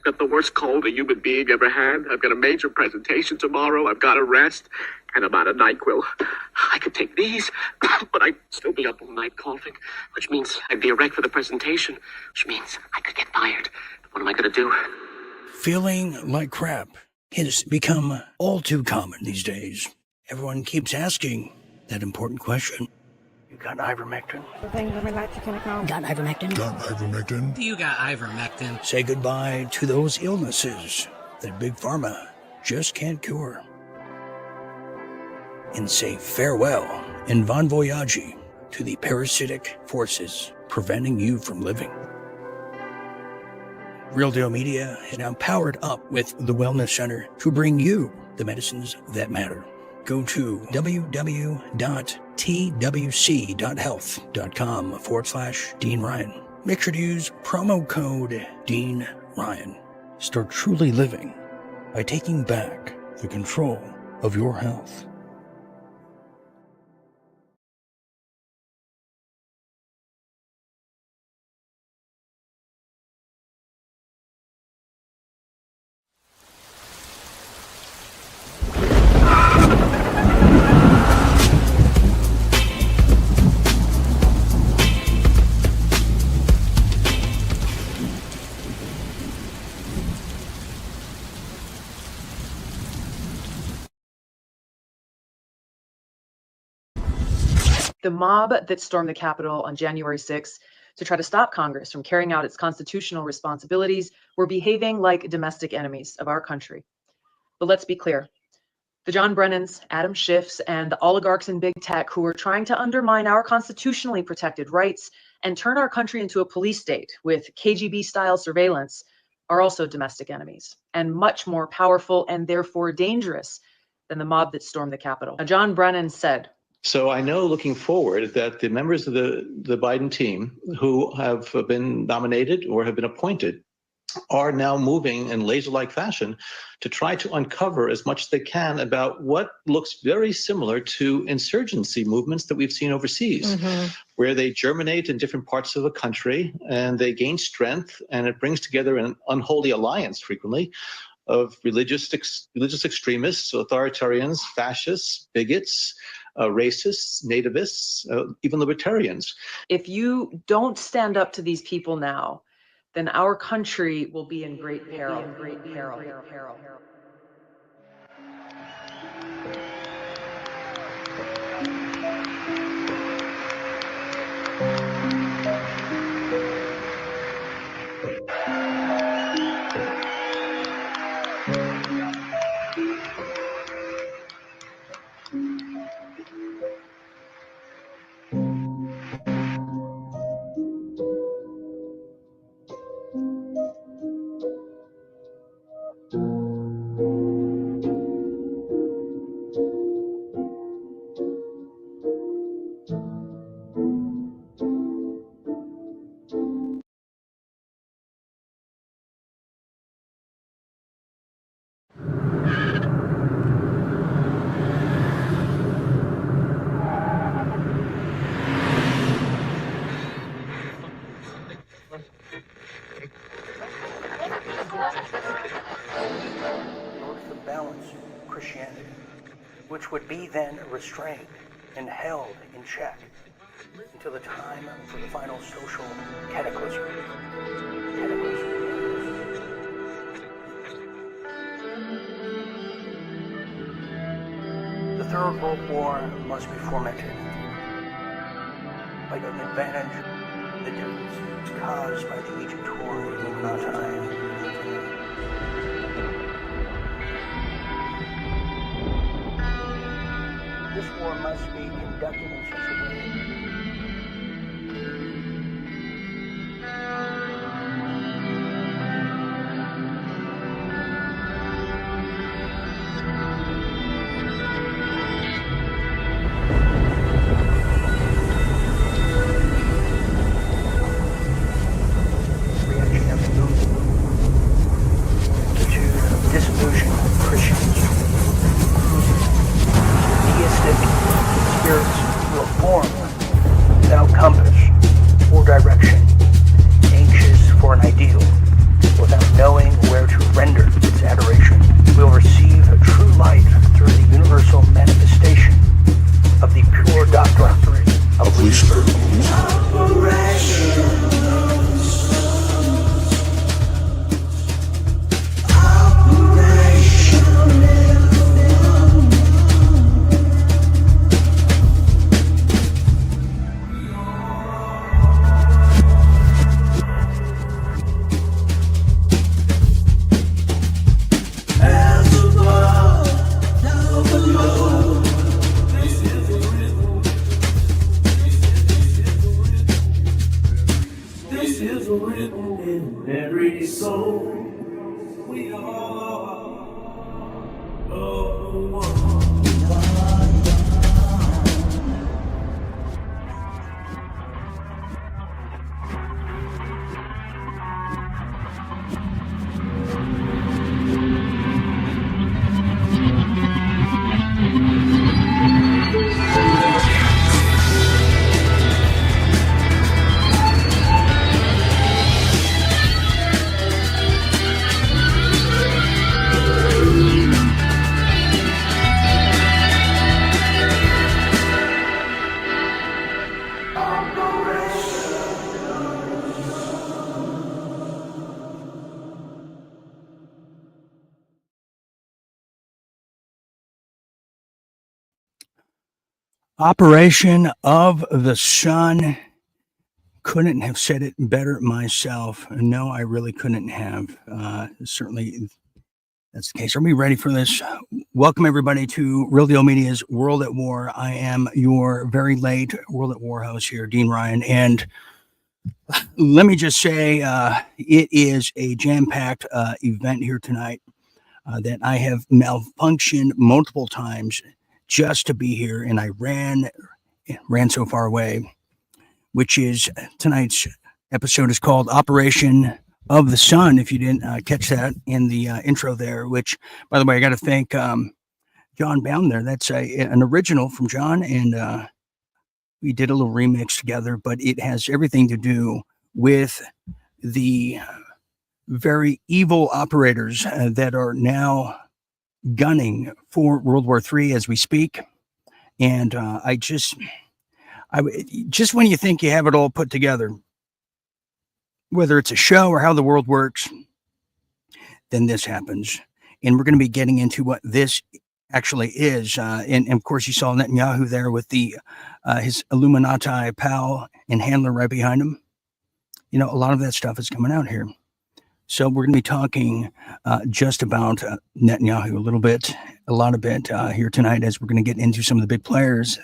I've got the worst cold a human being ever had. I've got a major presentation tomorrow. I've got to rest. And I'm out of NyQuil. I could take these, but I'd still be up all night coughing, which means I'd be a wreck for the presentation, which means I could get fired. What am I going to do? Feeling like crap has become all too common these days. Everyone keeps asking that important question. You got Ivermectin? Got Ivermectin? Got Ivermectin? You got Ivermectin. Say goodbye to those illnesses that Big Pharma just can't cure. And say farewell and bon voyage to the parasitic forces preventing you from living. Real Deal Media is now powered up with the Wellness Center to bring you the medicines that matter. Go to www.twc.health.com/Dean Ryan. Make sure to use promo code Dean Ryan. Start truly living by taking back the control of your health. The mob that stormed the Capitol on January 6th to try to stop Congress from carrying out its constitutional responsibilities were behaving like domestic enemies of our country. But let's be clear. The John Brennans, Adam Schiffs, and the oligarchs in big tech who are trying to undermine our constitutionally protected rights and turn our country into a police state with KGB-style surveillance are also domestic enemies and much more powerful and therefore dangerous than the mob that stormed the Capitol. Now, John Brennan said, So I know looking forward that the members of the Biden team who have been nominated or have been appointed are now moving in laser-like fashion to try to uncover as much as they can about what looks very similar to insurgency movements that we've seen overseas, where they germinate in different parts of the country and they gain strength, and it brings together an unholy alliance frequently of religious extremists, authoritarians, fascists, bigots, racists, nativists, even libertarians. if you don't stand up to these people now, then our country will be in great peril. To balance Christianity, which would be then restrained and held in check until the time for the final social cataclysm. The Third World War must be fomented by taking advantage of the differences caused by the Agent Tour Illuminati. This war must be conducted in such a way reaction of the movement to disillusion Christians. Deistic spirits will form hungry soul. We are Operation of the Sun. Couldn't have said it better myself. No, I really couldn't have. Certainly, that's the case. Are we ready for this? Welcome, everybody, to Real Deal Media's World at War. I am your very late World at War host here, Dean Ryan. And let me just say, it is a jam-packed event here tonight that I have malfunctioned multiple times just to be here. And I ran so far away, which is tonight's episode is called Operation of the Sun. If you didn't catch that in the intro there, which, by the way, I got to thank John Bound there. That's an original from John, and we did a little remix together, but it has everything to do with the very evil operators that are now gunning for World War III as we speak. And just when you think you have it all put together, whether it's a show or how the world works, then this happens. And we're going to be getting into what this actually is. And of course, you saw Netanyahu there with his Illuminati pal and handler right behind him. You know, a lot of that stuff is coming out here. So we're going to be talking just about Netanyahu a lot of it here tonight, as we're going to get into some of the big players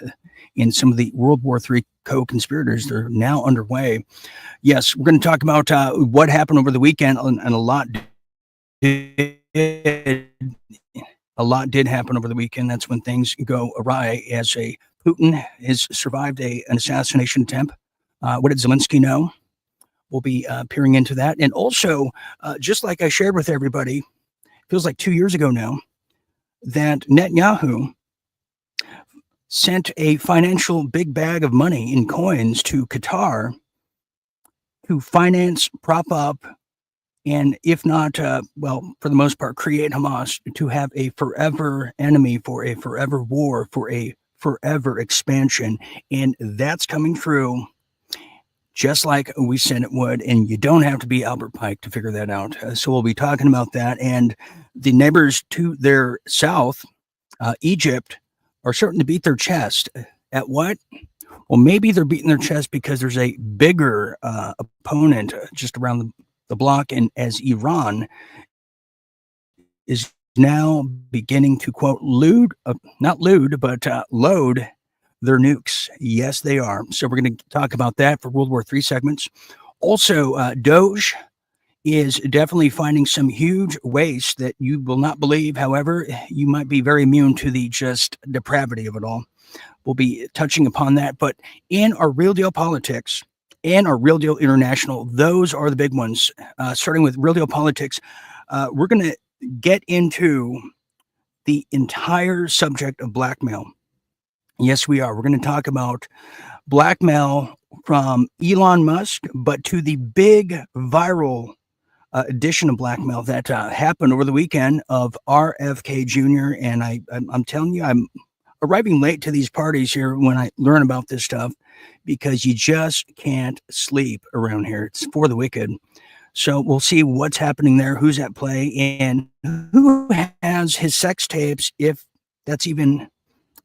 in some of the World War III co-conspirators that are now underway. Yes, we're going to talk about what happened over the weekend, and a lot did happen over the weekend. That's when things go awry, as Putin has survived an assassination attempt. What did Zelensky know? We'll be peering into that. And also, just like I shared with everybody, feels like 2 years ago now, that Netanyahu sent a financial big bag of money in coins to Qatar to finance, prop up, and if not, for the most part, create Hamas to have a forever enemy, for a forever war, for a forever expansion. And that's coming through just like we said it would, and you don't have to be Albert Pike to figure that out. So we'll be talking about that. And the neighbors to their south, Egypt, are starting to beat their chest. At what? Well, maybe they're beating their chest because there's a bigger opponent just around the block, and as Iran is now beginning to, quote, load their nukes. Yes, they are. So we're going to talk about that for World War III segments. Also, Doge is definitely finding some huge waste that you will not believe. However, you might be very immune to the just depravity of it all. We'll be touching upon that. But in our Real Deal Politics and our Real Deal International, those are the big ones. Starting with Real Deal Politics, we're going to get into the entire subject of blackmail. Yes, we are. We're going to talk about blackmail from Elon Musk, but to the big viral edition of blackmail that happened over the weekend of RFK Jr. And I'm telling you, I'm arriving late to these parties here when I learn about this stuff, because you just can't sleep around here. It's for the wicked. So we'll see what's happening there, who's at play, and who has his sex tapes, if that's even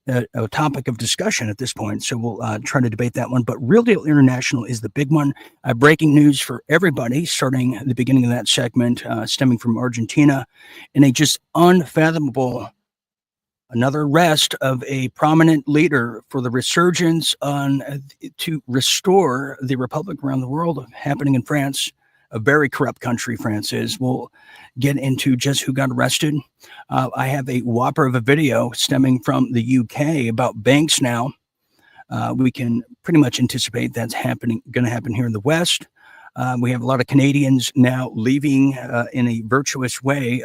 a topic of discussion at this point. So we'll try to debate that one. But Real Deal International is the big one. Breaking news for everybody, starting at the beginning of that segment, stemming from Argentina, and a just unfathomable, another arrest of a prominent leader for the resurgence to restore the republic around the world, happening in France. a very corrupt country France is. We'll get into just who got arrested. I have a whopper of a video stemming from the UK about banks now. We can pretty much anticipate that's going to happen here in the West. We have a lot of Canadians now leaving in a virtuous way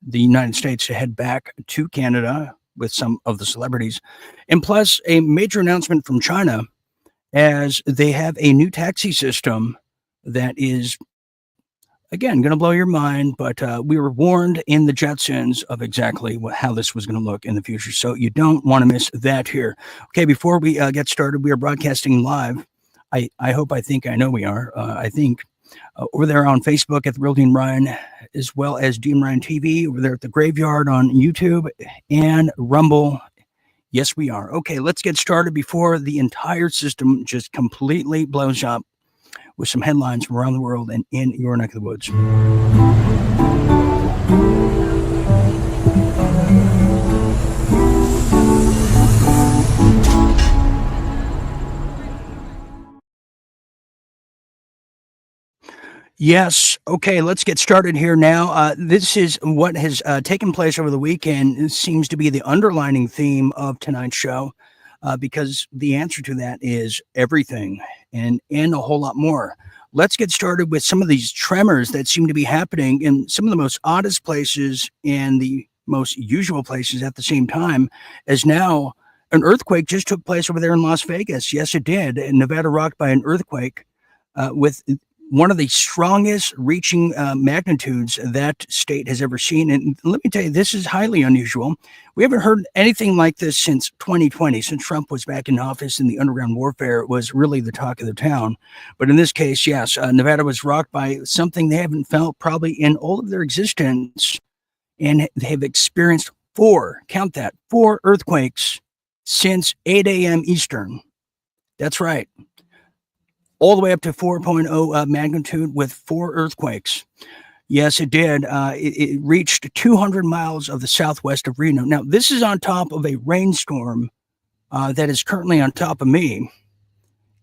the United States to head back to Canada with some of the celebrities. And plus a major announcement from China as they have a new taxi system that is, again, going to blow your mind. But we were warned in the Jetsons of exactly how this was going to look in the future. So you don't want to miss that here. Okay, before we get started, we are broadcasting live. I know we are. Over there on Facebook at The Real Dean Ryan, as well as Dean Ryan TV, over there at The Graveyard on YouTube and Rumble. Yes, we are. Okay, let's get started before the entire system just completely blows up with some headlines from around the world and in your neck of the woods. Yes. Okay, let's get started here now. This is what has taken place over the weekend. It seems to be the underlining theme of tonight's show because the answer to that is everything and a whole lot more. Let's get started with some of these tremors that seem to be happening in some of the most oddest places and the most usual places at the same time, as now an earthquake just took place over there in Las Vegas. Yes, it did. Nevada rocked by an earthquake with one of the strongest reaching magnitudes that state has ever seen. And let me tell you, this is highly unusual. We haven't heard anything like this since 2020, since Trump was back in office and the underground warfare was really the talk of the town. But in this case, yes, Nevada was rocked by something they haven't felt probably in all of their existence. And they have experienced four earthquakes since 8 a.m. Eastern. That's right. All the way up to 4.0 magnitude with 4 earthquakes. Yes, it did. It reached 200 miles of the southwest of Reno. Now, this is on top of a rainstorm that is currently on top of me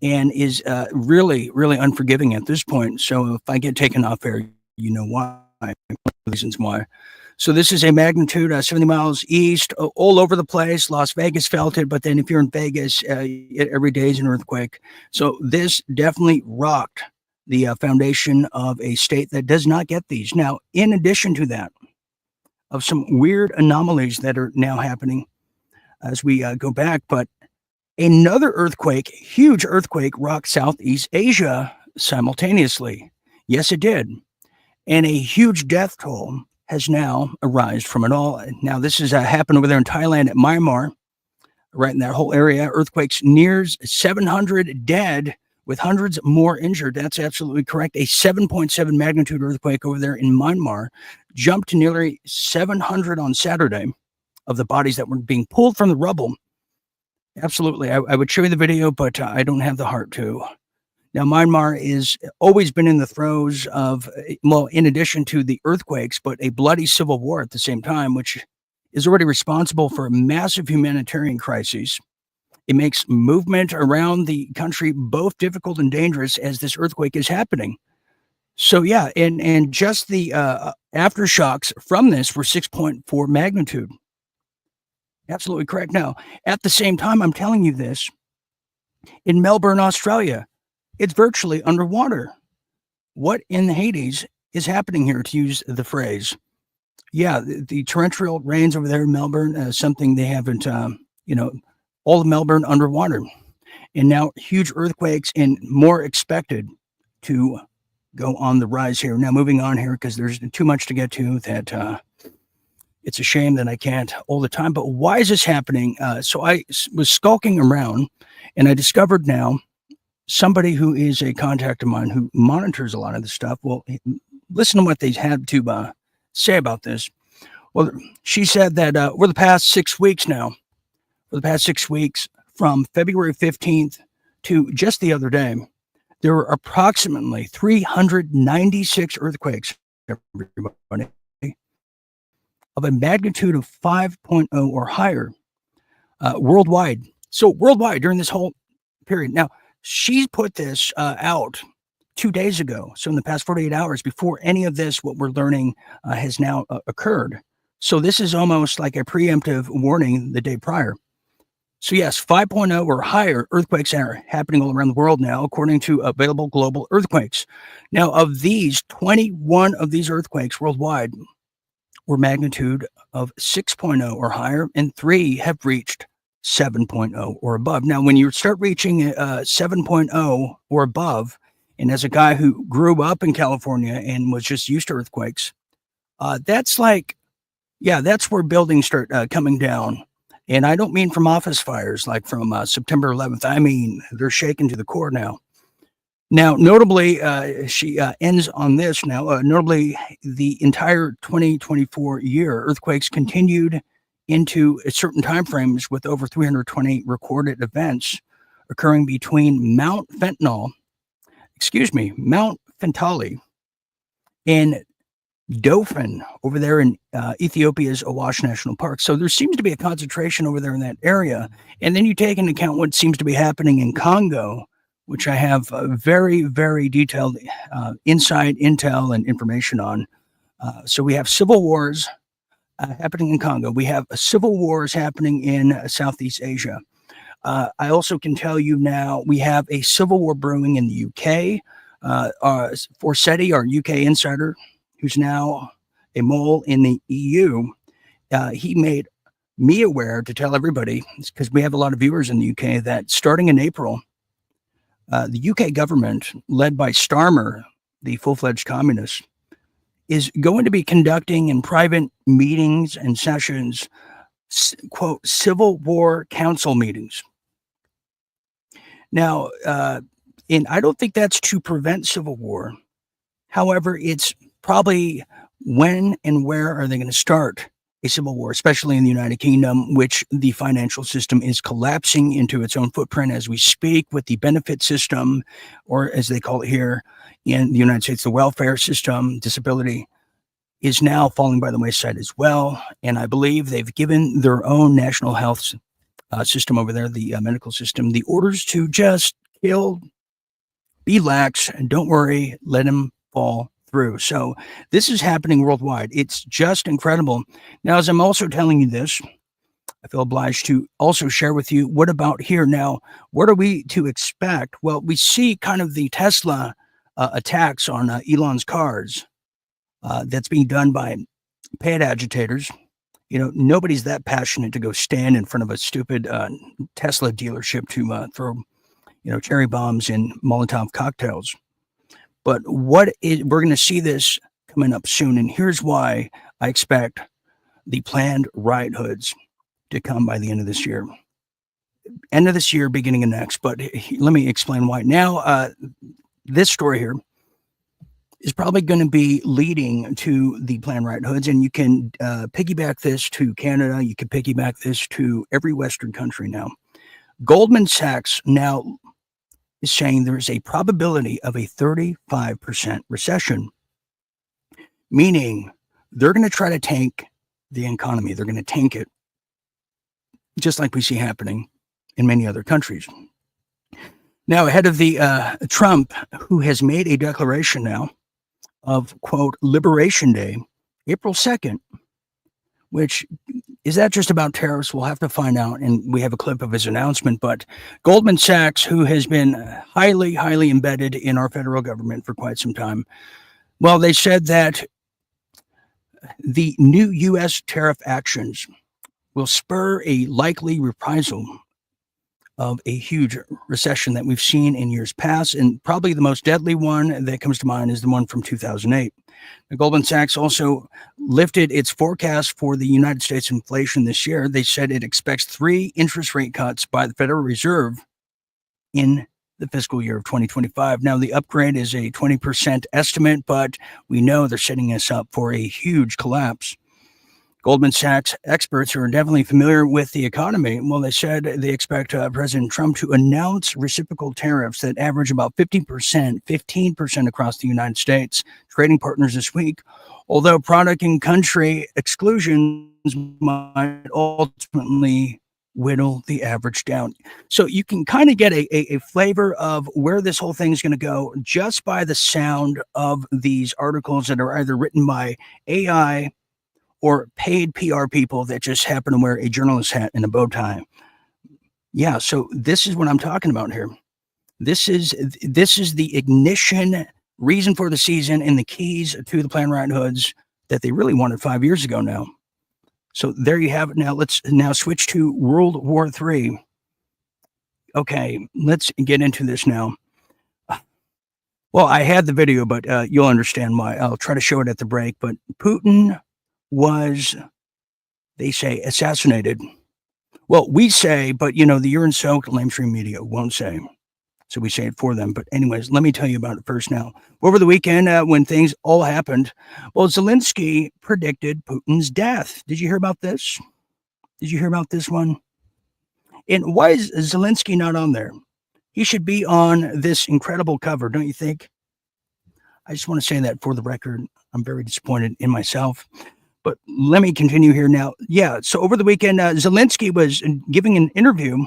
and is really, really unforgiving at this point. So if I get taken off air, you know why. Reasons why. So this is a magnitude 70 miles east, all over the place. Las Vegas felt it, but then if you're in Vegas, every day is an earthquake. So this definitely rocked the foundation of a state that does not get these. Now, in addition to that, of some weird anomalies that are now happening as we go back, but another earthquake, huge earthquake, rocked Southeast Asia simultaneously. Yes, it did. And a huge death toll has now arisen from it all. Now, this has happened over there in Thailand at Myanmar, right in that whole area. Earthquakes nears 700 dead with hundreds more injured. That's absolutely correct. A 7.7 magnitude earthquake over there in Myanmar jumped to nearly 700 on Saturday of the bodies that were being pulled from the rubble. Absolutely. I would show you the video, but I don't have the heart to. Now, Myanmar has always been in the throes of, well, in addition to the earthquakes, but a bloody civil war at the same time, which is already responsible for a massive humanitarian crisis. It makes movement around the country both difficult and dangerous as this earthquake is happening. So, yeah, and just the aftershocks from this were 6.4 magnitude. Absolutely correct. Now, at the same time, I'm telling you this, in Melbourne, Australia, it's virtually underwater. What in the Hades is happening here, to use the phrase? Yeah, the torrential rains over there in Melbourne, something they haven't, all of Melbourne underwater. And now huge earthquakes and more expected to go on the rise here. Now, moving on here, because there's too much to get to that it's a shame that I can't all the time. But why is this happening? So I was skulking around and I discovered now somebody who is a contact of mine who monitors a lot of this stuff. Well, listen to what they had to say about this. Well, she said that over the past 6 weeks now, from February 15th to just the other day, there were approximately 396 earthquakes, everybody, of a magnitude of 5.0 or higher worldwide. So worldwide during this whole period. Now, she's put this out 2 days ago. So in the past 48 hours, before any of this, what we're learning has now occurred. So this is almost like a preemptive warning the day prior. So yes, 5.0 or higher earthquakes are happening all around the world now, according to available global earthquakes. Now, of these, 21 of these earthquakes worldwide were magnitude of 6.0 or higher, and 3 have reached 7.0 or above. Now, when you start reaching 7.0 or above, and as a guy who grew up in California and was just used to earthquakes, that's like, yeah, that's where buildings start coming down. And I don't mean from office fires like from September 11th. I mean, they're shaken to the core now. Now, notably, she ends on this now. Notably, the entire 2024 year, earthquakes continued into certain timeframes with over 320 recorded events occurring between Mount Fentanyl and Dauphin over there in Ethiopia's Awash National Park. So there seems to be a concentration over there in that area. And then you take into account what seems to be happening in Congo, which I have very, very detailed inside intel and information on. So we have civil wars happening in Congo. We have civil wars happening in Southeast Asia. I also can tell you now we have a civil war brewing in the UK. Forseti, our UK insider, who's now a mole in the EU, he made me aware to tell everybody, because we have a lot of viewers in the UK, that starting in April, the UK government, led by Starmer, the full-fledged communist, is going to be conducting in private meetings and sessions, quote, civil war council meetings. Now, and I don't think that's to prevent civil war. However, it's probably when and where are they going to start a civil war, especially in the United Kingdom, which the financial system is collapsing into its own footprint as we speak, with the benefit system, or as they call it here in the United States, the welfare system, disability, is now falling by the wayside as well. And I believe they've given their own national health system over there, the medical system, the orders to just kill, be lax, and don't worry, let them fall through. So this is happening worldwide. It's just incredible. Now, as I'm also telling you this, I feel obliged to also share with you, what about here? Now, what are we to expect? Well, we see kind of the Tesla attacks on Elon's cars that's being done by paid agitators. You know, nobody's that passionate to go stand in front of a stupid Tesla dealership to throw, cherry bombs and Molotov cocktails. But we're going to see this coming up soon. And here's why I expect the planned riot hoods to come by the end of this year. End of this year, beginning of next. But let me explain why. Now, this story here is probably going to be leading to the planned riot hoods. And you can piggyback this to Canada. You can piggyback this to every Western country now. Goldman Sachs now is saying there's a probability of a 35% recession, meaning they're going to try to tank the economy. They're going to tank it, just like we see happening in many other countries. Now, ahead of the Trump, who has made a declaration now of, quote, Liberation Day, April 2nd, which is that just about tariffs? We'll have to find out. And we have a clip of his announcement. But Goldman Sachs, who has been highly, highly embedded in our federal government for quite some time, well, they said that the new U.S. tariff actions will spur a likely reprisal of a huge recession that we've seen in years past. And probably the most deadly one that comes to mind is the one from 2008. Now, Goldman Sachs also lifted its forecast for the United States inflation this year. They said it expects 3 interest rate cuts by the Federal Reserve in the fiscal year of 2025. Now, the upgrade is a 20% estimate, but we know they're setting us up for a huge collapse. Goldman Sachs experts who are definitely familiar with the economy, well, they said they expect President Trump to announce reciprocal tariffs that average about 15% across the United States trading partners this week, although product and country exclusions might ultimately whittle the average down. So you can kind of get a flavor of where this whole thing is going to go just by the sound of these articles that are either written by AI or paid PR people that just happen to wear a journalist hat and a bow tie. Yeah, so this is what I'm talking about here. This is the ignition reason for the season and the keys to the Planned Rathoods that they really wanted 5 years ago now. So there you have it. Now let's switch to World War III. Okay, let's get into this now. Well, I had the video, but you'll understand why. I'll try to show it at the break. But Putin was, they say, assassinated. Well, we say, but the urine-soaked lamestream media won't say. So we say it for them. But anyways, let me tell you about it first now. Over the weekend, when things all happened, well, Zelensky predicted Putin's death. Did you hear about this? Did you hear about this one? And why is Zelensky not on there? He should be on this incredible cover, don't you think? I just want to say that for the record. I'm very disappointed in myself. But let me continue here now. Yeah, so over the weekend, Zelensky was giving an interview,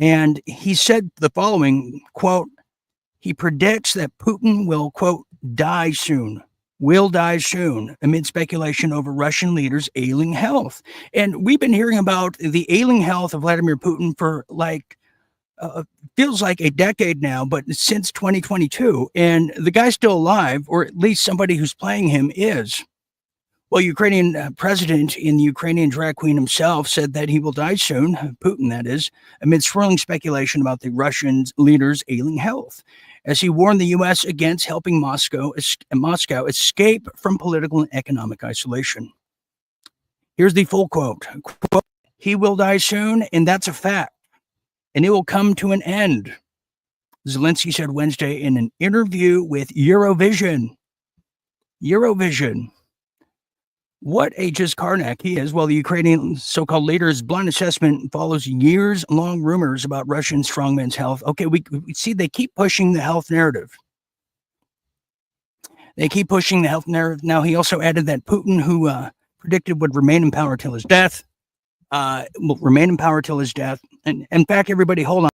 and he said the following, quote, he predicts that Putin will, quote, die soon, amid speculation over Russian leaders' ailing health. And we've been hearing about the ailing health of Vladimir Putin for feels like a decade now, but since 2022. And the guy's still alive, or at least somebody who's playing him is. Well, Ukrainian president and the Ukrainian drag queen himself said that he will die soon, Putin that is, amid swirling speculation about the Russian leader's ailing health, as he warned the U.S. against helping Moscow escape from political and economic isolation. Here's the full quote. Quote, he will die soon, and that's a fact, and it will come to an end, Zelensky said Wednesday in an interview with Eurovision. What a just Karnak he is. Well, the Ukrainian so-called leader's blind assessment follows years-long rumors about Russian strongmen's health. Okay, we see they keep pushing the health narrative. Now, he also added that Putin, who predicted would remain in power till his death, will remain in power till his death. And in fact, everybody, hold on.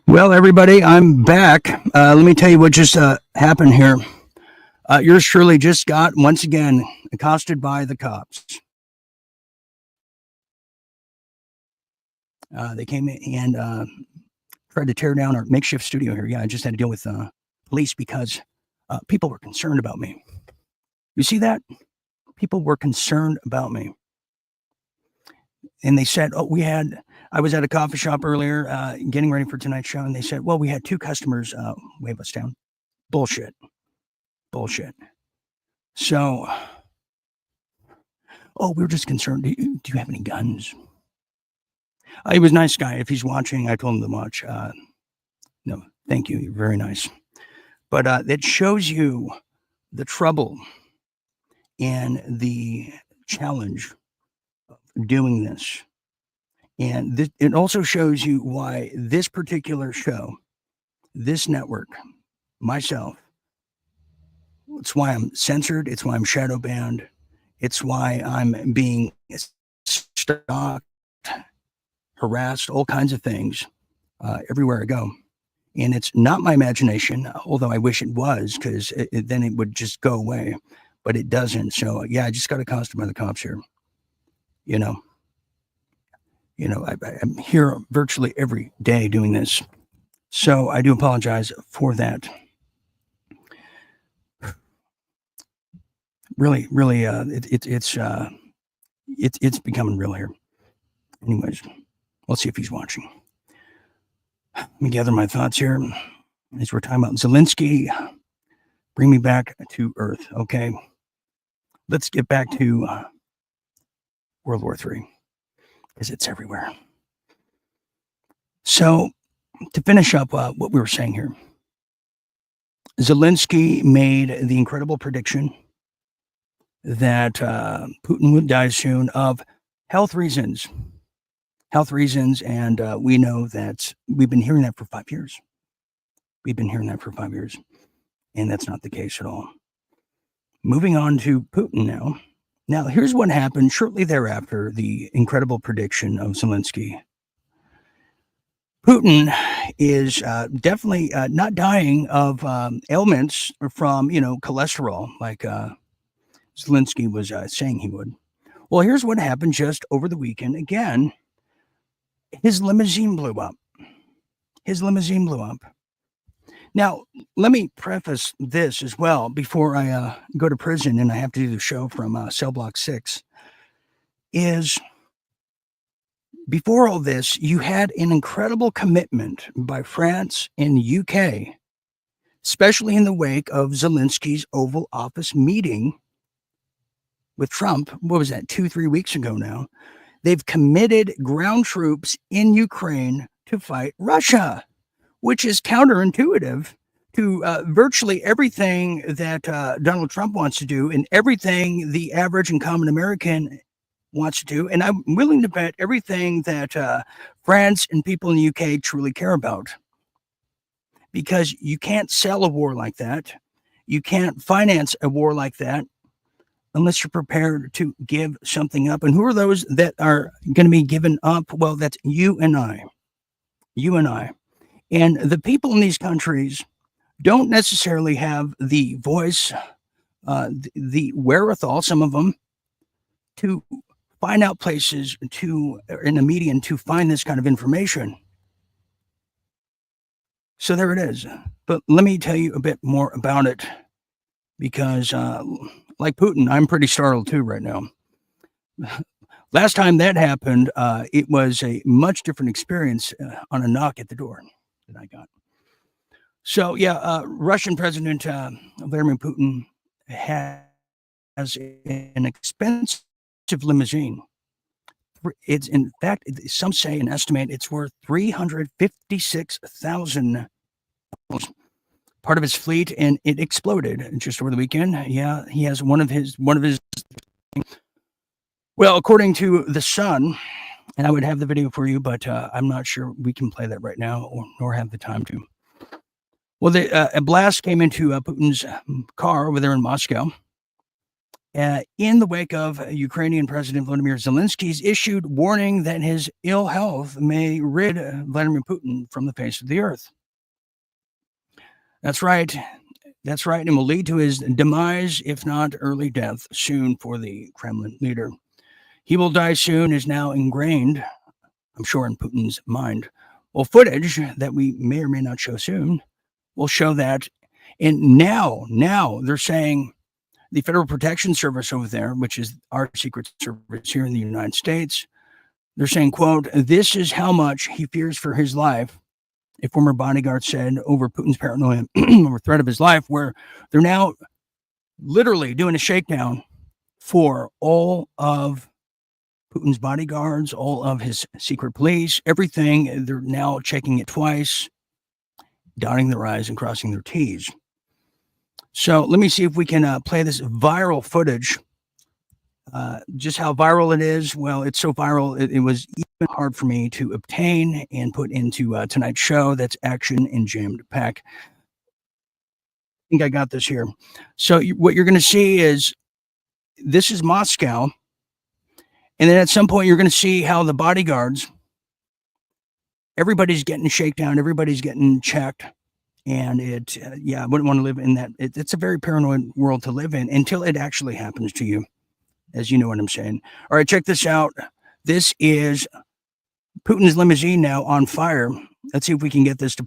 Well, everybody, I'm back. Let me tell you what just happened here. Yours truly just got, once again, accosted by the cops. They came in and tried to tear down our makeshift studio here. Yeah, I just had to deal with police because people were concerned about me. You see that? People were concerned about me. And they said, I was at a coffee shop earlier getting ready for tonight's show, and they said, well, we had 2 customers wave us down. Bullshit. So, we were just concerned. Do you have any guns? He was a nice guy. If he's watching, I told him to watch. No, thank you. You're very nice. But it shows you the trouble and the challenge of doing this. And it also shows you why this particular show, this network, myself, it's why I'm censored. It's why I'm shadow banned. It's why I'm being stalked, harassed, all kinds of things everywhere I go. And it's not my imagination, although I wish it was, because then it would just go away. But it doesn't. So, yeah, I just got accosted by the cops here. I'm here virtually every day doing this. So I do apologize for that. Really, it's becoming real here. Anyways, let's see if he's watching. Let me gather my thoughts here as we're talking about Zelensky. Bring me back to Earth, okay? Let's get back to World War III, because it's everywhere. So, to finish up what we were saying here, Zelensky made the incredible prediction that Putin would die soon of health reasons. And we know that we've been hearing that for 5 years. And that's not the case at all. Moving on to Putin now. Now, here's what happened shortly thereafter, the incredible prediction of Zelensky. Putin is definitely not dying of ailments from, cholesterol, like Zelensky was saying he would. Well, here's what happened just over the weekend. Again, his limousine blew up. Now, let me preface this as well before I go to prison and I have to do the show from Cell Block 6, is before all this, you had an incredible commitment by France and UK, especially in the wake of Zelensky's Oval Office meeting with Trump. What was that, 2-3 weeks ago now? They've committed ground troops in Ukraine to fight Russia, which is counterintuitive to virtually everything that Donald Trump wants to do and everything the average and common American wants to do. And I'm willing to bet everything that France and people in the UK truly care about. Because you can't sell a war like that. You can't finance a war like that unless you're prepared to give something up. And who are those that are going to be given up? Well, that's you and I. And the people in these countries don't necessarily have the voice, the wherewithal, some of them, to find out places in the media to find this kind of information. So there it is. But let me tell you a bit more about it, because like Putin, I'm pretty startled too right now. Last time that happened, it was a much different experience on a knock at the door that I got. So yeah, Russian President Vladimir Putin has an expensive limousine. It's, in fact, some say and estimate it's worth $356,000. Part of his fleet, and it exploded just over the weekend. Yeah, he has one of his. Well, according to The Sun, and I would have the video for you, but I'm not sure we can play that right now, nor have the time to. Well, a blast came into Putin's car over there in Moscow. In the wake of Ukrainian President Volodymyr Zelensky's issued warning that his ill health may rid Vladimir Putin from the face of the earth. That's right. That's right, and will lead to his demise, if not early death, soon for the Kremlin leader. He will die soon is now ingrained, I'm sure, in Putin's mind. Well, footage that we may or may not show soon will show that. And now they're saying the Federal Protection Service over there, which is our secret service here in the United States, they're saying, quote, this is how much he fears for his life, a former bodyguard said, over Putin's paranoia over threat of his life, where they're now literally doing a shakedown for all of Putin's bodyguards, all of his secret police, everything. They're now checking it twice, dotting their I's and crossing their T's. So let me see if we can play this viral footage. Just how viral it is. Well, it's so viral, it was even hard for me to obtain and put into tonight's show. That's action and jammed pack. I think I got this here. So what you're going to see is this is Moscow. And then at some point, you're going to see how the bodyguards, everybody's getting shakedown, everybody's getting checked. And I wouldn't want to live in that. It's a very paranoid world to live in until it actually happens to you, as you know what I'm saying. All right, check this out. This is Putin's limousine now on fire. Let's see if we can get this to.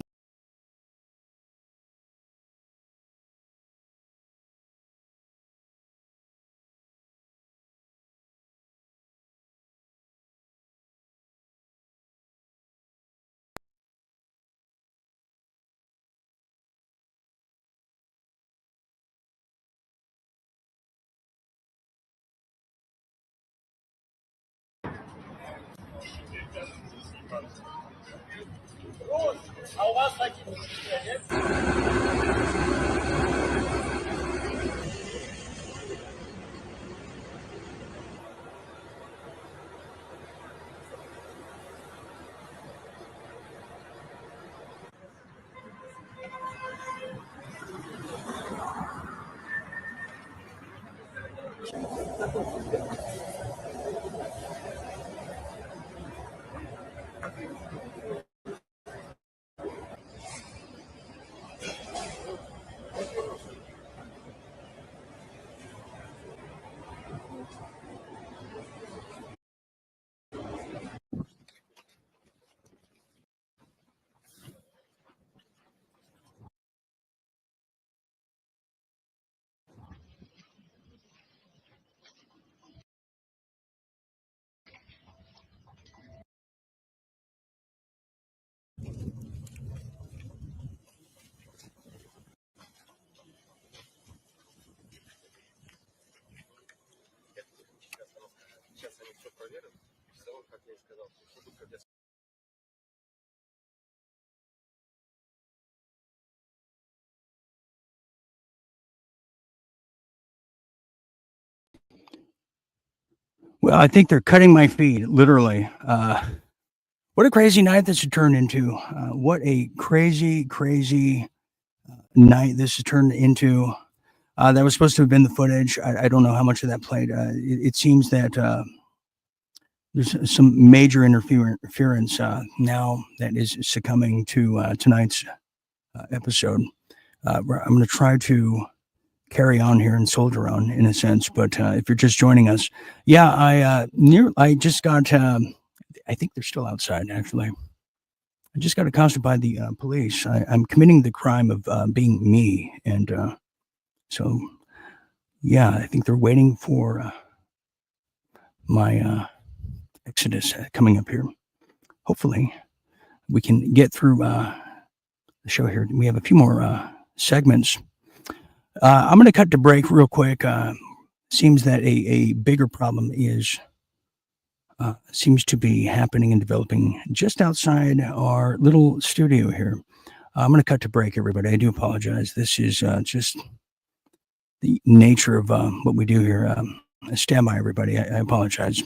Well, I think they're cutting my feed, literally. What a crazy night this has turned into. What a crazy night this has turned into. That was supposed to have been the footage. I don't know how much of that played. It seems that there's some major interference now that is succumbing to tonight's episode. I'm going to try to carry on here and soldier on in a sense, but if you're just joining us, I just got. I think they're still outside. Actually, I just got accosted by the police. I'm committing the crime of being me, and so yeah, I think they're waiting for my exodus coming up here. Hopefully, we can get through the show here. We have a few more segments. I'm going to cut to break real quick. Seems that a bigger problem seems to be happening and developing just outside our little studio here. I'm going to cut to break, everybody. I do apologize. This is just the nature of what we do here. Stand by, everybody. I apologize.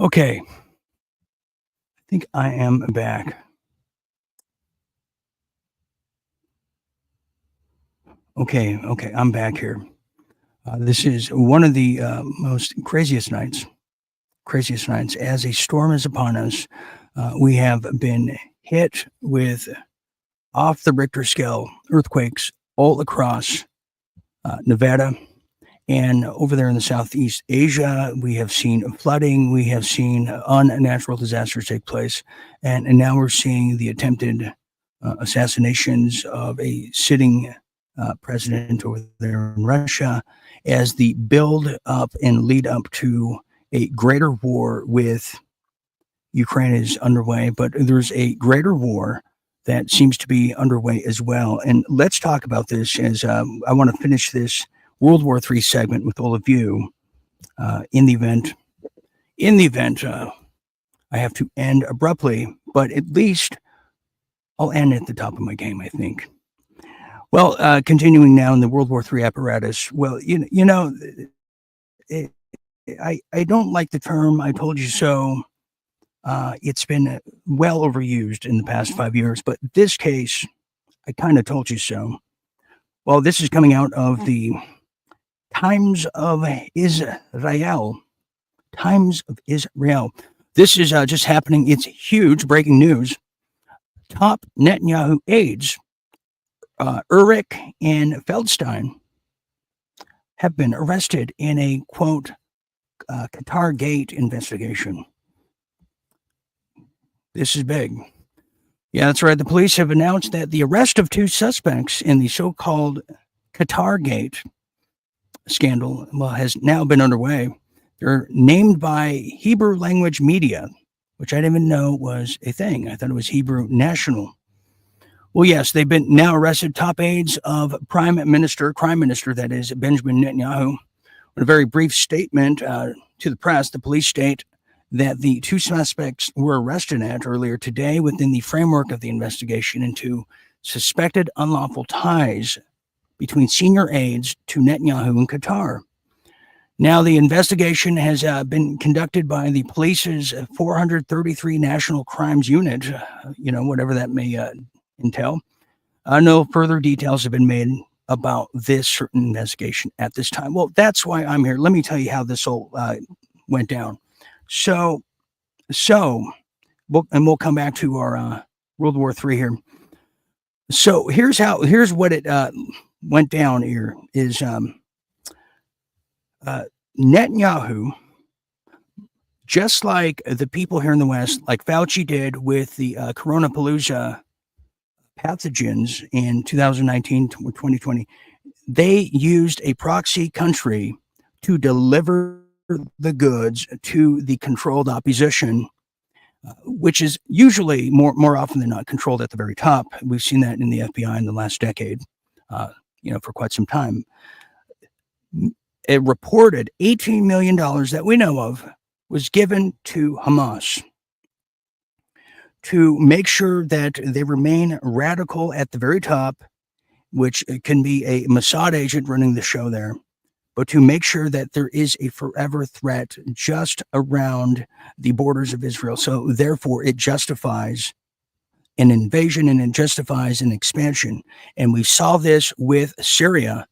Okay. I think I am back. Okay, I'm back here. This is one of the most craziest nights as a storm is upon us. We have been hit with off the Richter scale earthquakes all across Nevada and over there in the Southeast Asia. We have seen flooding. We have seen unnatural disasters take place. And now we're seeing the attempted assassinations of a sitting president over there in Russia as the build up and lead up to a greater war with Ukraine is underway, but there's a greater war that seems to be underway as well. And let's talk about this as I want to finish this World War III segment with all of you in the event I have to end abruptly, but at least I'll end at the top of my game, I think. Well, continuing now in the World War III apparatus. Well, I don't like the term "I told you so." It's been well overused in the past 5 years, but this case, I kind of told you so. Well, this is coming out of the Times of Israel. Times of Israel. This is just happening. It's huge breaking news. Top Netanyahu aides, Ulrich and Feldstein, have been arrested in a, quote, Qatar Gate investigation. This is big. Yeah, that's right. The police have announced that the arrest of 2 suspects in the so-called Qatar Gate scandal has now been underway. They're named by Hebrew language media, which I didn't even know was a thing. I thought it was Hebrew National. Well, yes, they've been now arrested. Top aides of Prime Minister, that is, Benjamin Netanyahu. In a very brief statement to the press, the police state that the 2 suspects were arrested earlier today within the framework of the investigation into suspected unlawful ties between senior aides to Netanyahu in Qatar. Now, the investigation has been conducted by the police's 433 National Crimes Unit, whatever that may entail. No further details have been made about this certain investigation at this time. Well, that's why I'm here. Let me tell you how this all went down. So, we'll come back to our World War III here. So here's what it went down here is Netanyahu, just like the people here in the West, like Fauci did with the Coronapalooza pathogens in 2019, 2020, they used a proxy country to deliver the goods to the controlled opposition, which is usually more often than not controlled at the very top. We've seen that in the FBI in the last decade, for quite some time. It reported $18 million that we know of was given to Hamas to make sure that they remain radical at the very top, which can be a Mossad agent running the show there, but to make sure that there is a forever threat just around the borders of Israel. So therefore, it justifies an invasion and it justifies an expansion. And we saw this with Syria,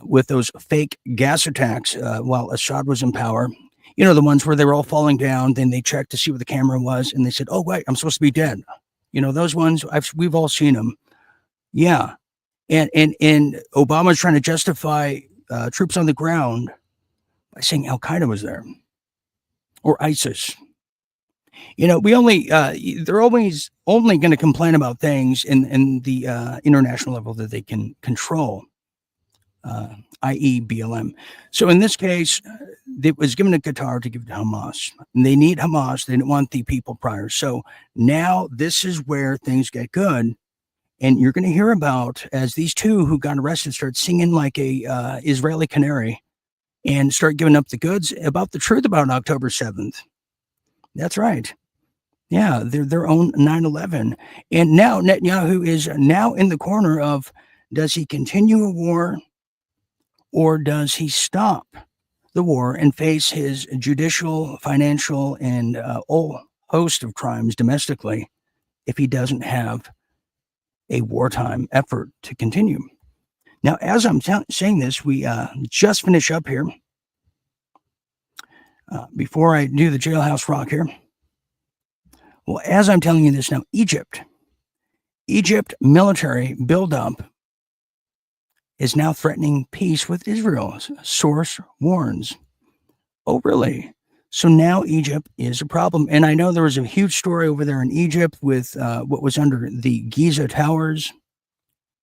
with those fake gas attacks while Assad was in power. The ones where they were all falling down, then they checked to see where the camera was, and they said, oh, wait, I'm supposed to be dead. Those ones, we've all seen them. Yeah. And Obama's trying to justify troops on the ground by saying Al-Qaeda was there or ISIS. We only, they're always only going to complain about things in the international level that they can control, i.e. BLM. So in this case, it was given to Qatar to give to Hamas. And they need Hamas. They didn't want the people prior. So now this is where things get good. And you're going to hear about, as these 2 who got arrested start singing like a Israeli canary and start giving up the goods about the truth about October 7th. That's right. Yeah, they're their own 9/11. And now Netanyahu is now in the corner of, does he continue a war or does he stop the war and face his judicial, financial, and whole host of crimes domestically if he doesn't have a wartime effort to continue. Now, as I'm saying this, we just finish up here. Before I do the jailhouse rock here, well, as I'm telling you this now, Egypt military buildup is now threatening peace with Israel. Source warns. Oh, really? So now Egypt is a problem. And I know there was a huge story over there in Egypt with what was under the Giza Towers.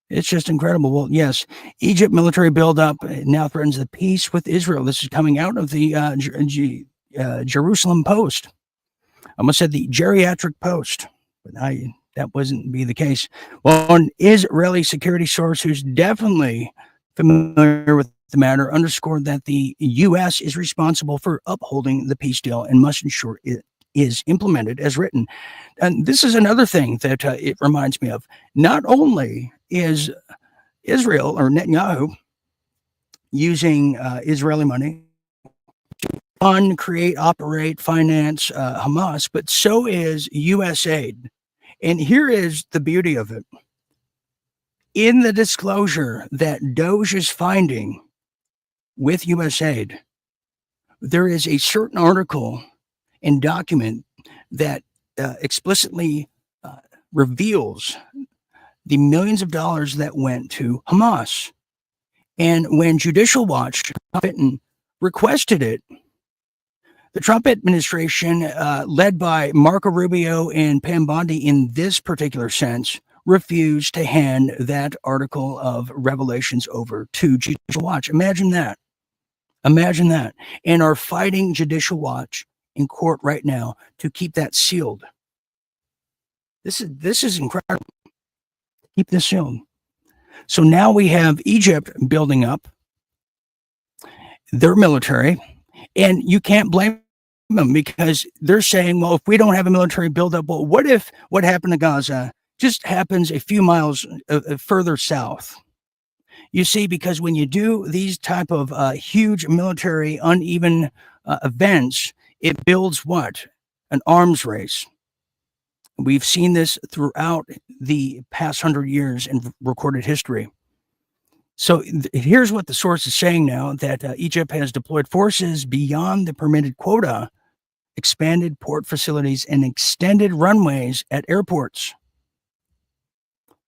It's just incredible. Well, yes, Egypt military buildup now threatens the peace with Israel. This is coming out of the Jerusalem Post. I almost said the Geriatric Post, but that wasn't be the case. Well, an Israeli security source who's definitely familiar with the matter underscored that the U.S. is responsible for upholding the peace deal and must ensure it is implemented as written. And this is another thing that it reminds me of. Not only is Israel or Netanyahu using Israeli money to fund, create, operate, finance Hamas, but so is U.S. aid. And here is the beauty of it. In the disclosure that DOJ is finding with U.S. aid, there is a certain article and document that explicitly reveals the millions of dollars that went to Hamas. And when Judicial Watch requested it, the Trump administration, led by Marco Rubio and Pam Bondi in this particular sense, refused to hand that article of revelations over to Judicial Watch. Imagine that. Imagine that. And are fighting Judicial Watch in court right now to keep that sealed. This is incredible. Keep this sealed. So now we have Egypt building up their military, and you can't blame them because they're saying, well, if we don't have a military buildup, well, what if what happened to Gaza just happens a few miles further south? You see, because when you do these type of huge military uneven events, it builds what? An arms race. We've seen this throughout the past 100 years in recorded history. So here's what the source is saying now, that Egypt has deployed forces beyond the permitted quota, expanded port facilities, and extended runways at airports.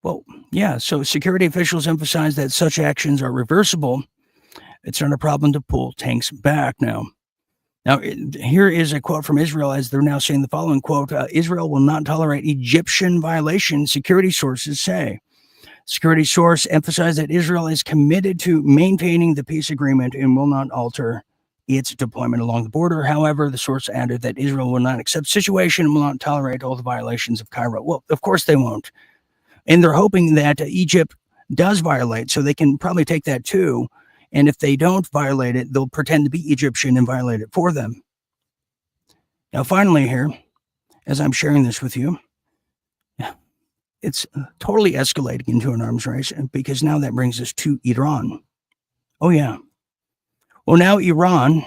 Well, yeah, so security officials emphasize that such actions are reversible. It's not a problem to pull tanks back now. Now, here is a quote from Israel as they're now saying the following quote, Israel will not tolerate Egyptian violations, security sources say. Security source emphasized that Israel is committed to maintaining the peace agreement and will not alter its deployment along the border. However, the source added that Israel will not accept the situation and will not tolerate all the violations of Cairo. Well, of course they won't. And they're hoping that Egypt does violate, so they can probably take that too. And if they don't violate it, they'll pretend to be Egyptian and violate it for them. Now, finally here, as I'm sharing this with you, it's totally escalating into an arms race because now that brings us to Iran. Oh, yeah. Well, now Iran,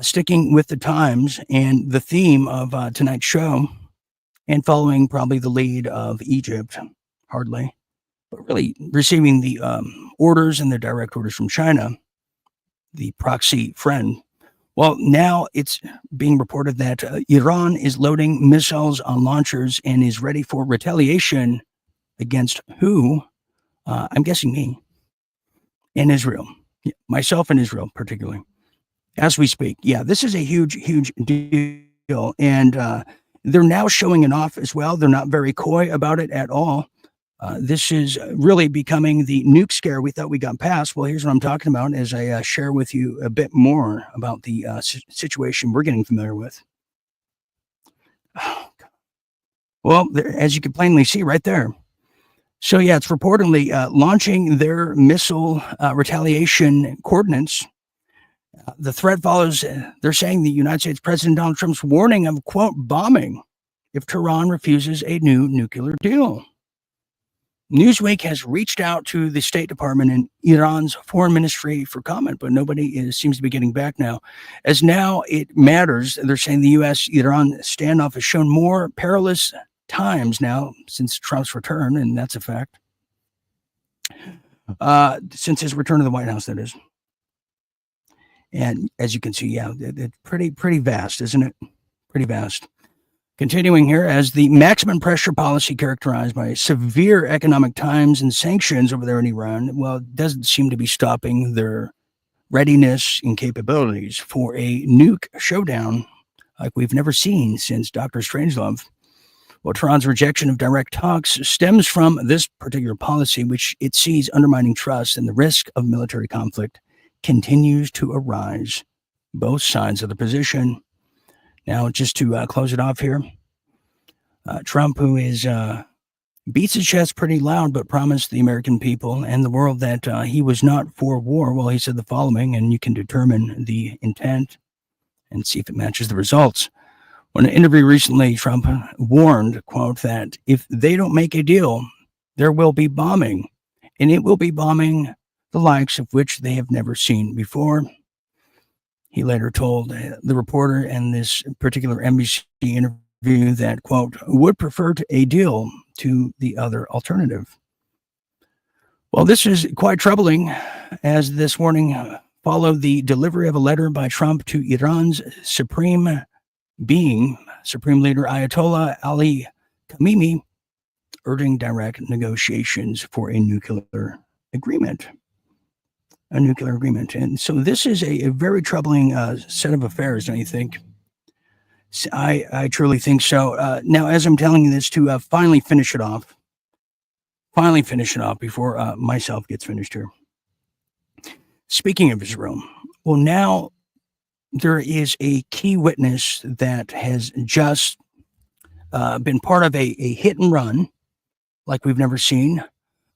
sticking with the times and the theme of tonight's show, and following probably the lead of Egypt, hardly, but really receiving the orders and the direct orders from China, the proxy friend. Well, now it's being reported that Iran is loading missiles on launchers and is ready for retaliation against who? I'm guessing me and Israel, myself and Israel particularly, as we speak. Yeah, this is a huge, huge deal. And they're now showing it off as well. They're not very coy about it at all. This is really becoming the nuke scare we thought we got past. Well, here's what I'm talking about as I share with you a bit more about the situation we're getting familiar with. Oh, well, as you can plainly see right there. So, yeah, it's reportedly launching their missile retaliation coordinates. The threat follows, they're saying the United States President Donald Trump's warning of, quote, bombing if Tehran refuses a new nuclear deal. Newsweek has reached out to the State Department and Iran's foreign ministry for comment, but nobody seems to be getting back now. As now it matters, they're saying the U.S.-Iran standoff has shown more perilous times now since Trump's return, and that's a fact. Since his return to the White House, that is. And as you can see, yeah, it's pretty vast, isn't it? Pretty vast. Continuing here, as the maximum pressure policy characterized by severe economic times and sanctions over there in Iran, well, it doesn't seem to be stopping their readiness and capabilities for a nuke showdown like we've never seen since Dr. Strangelove. Well, Tehran's rejection of direct talks stems from this particular policy, which it sees undermining trust, and the risk of military conflict continues to arise. Both sides of the position. Now, just to close it off here, Trump, who is beats his chest pretty loud, but promised the American people and the world that he was not for war. Well, he said the following, and you can determine the intent and see if it matches the results. When an interview recently, Trump warned, quote, that if they don't make a deal, there will be bombing, and it will be bombing the likes of which they have never seen before. He later told the reporter in this particular NBC interview that, quote, would prefer a deal to the other alternative. Well, this is quite troubling, as this warning followed the delivery of a letter by Trump to Iran's supreme leader Ayatollah Ali Khamenei, urging direct negotiations for a nuclear agreement. And so this is a very troubling set of affairs, don't you think? I truly think so. Now, as I'm telling you this, to finally finish it off before myself gets finished here. Speaking of Israel, well, now there is a key witness that has just been part of a hit and run like we've never seen.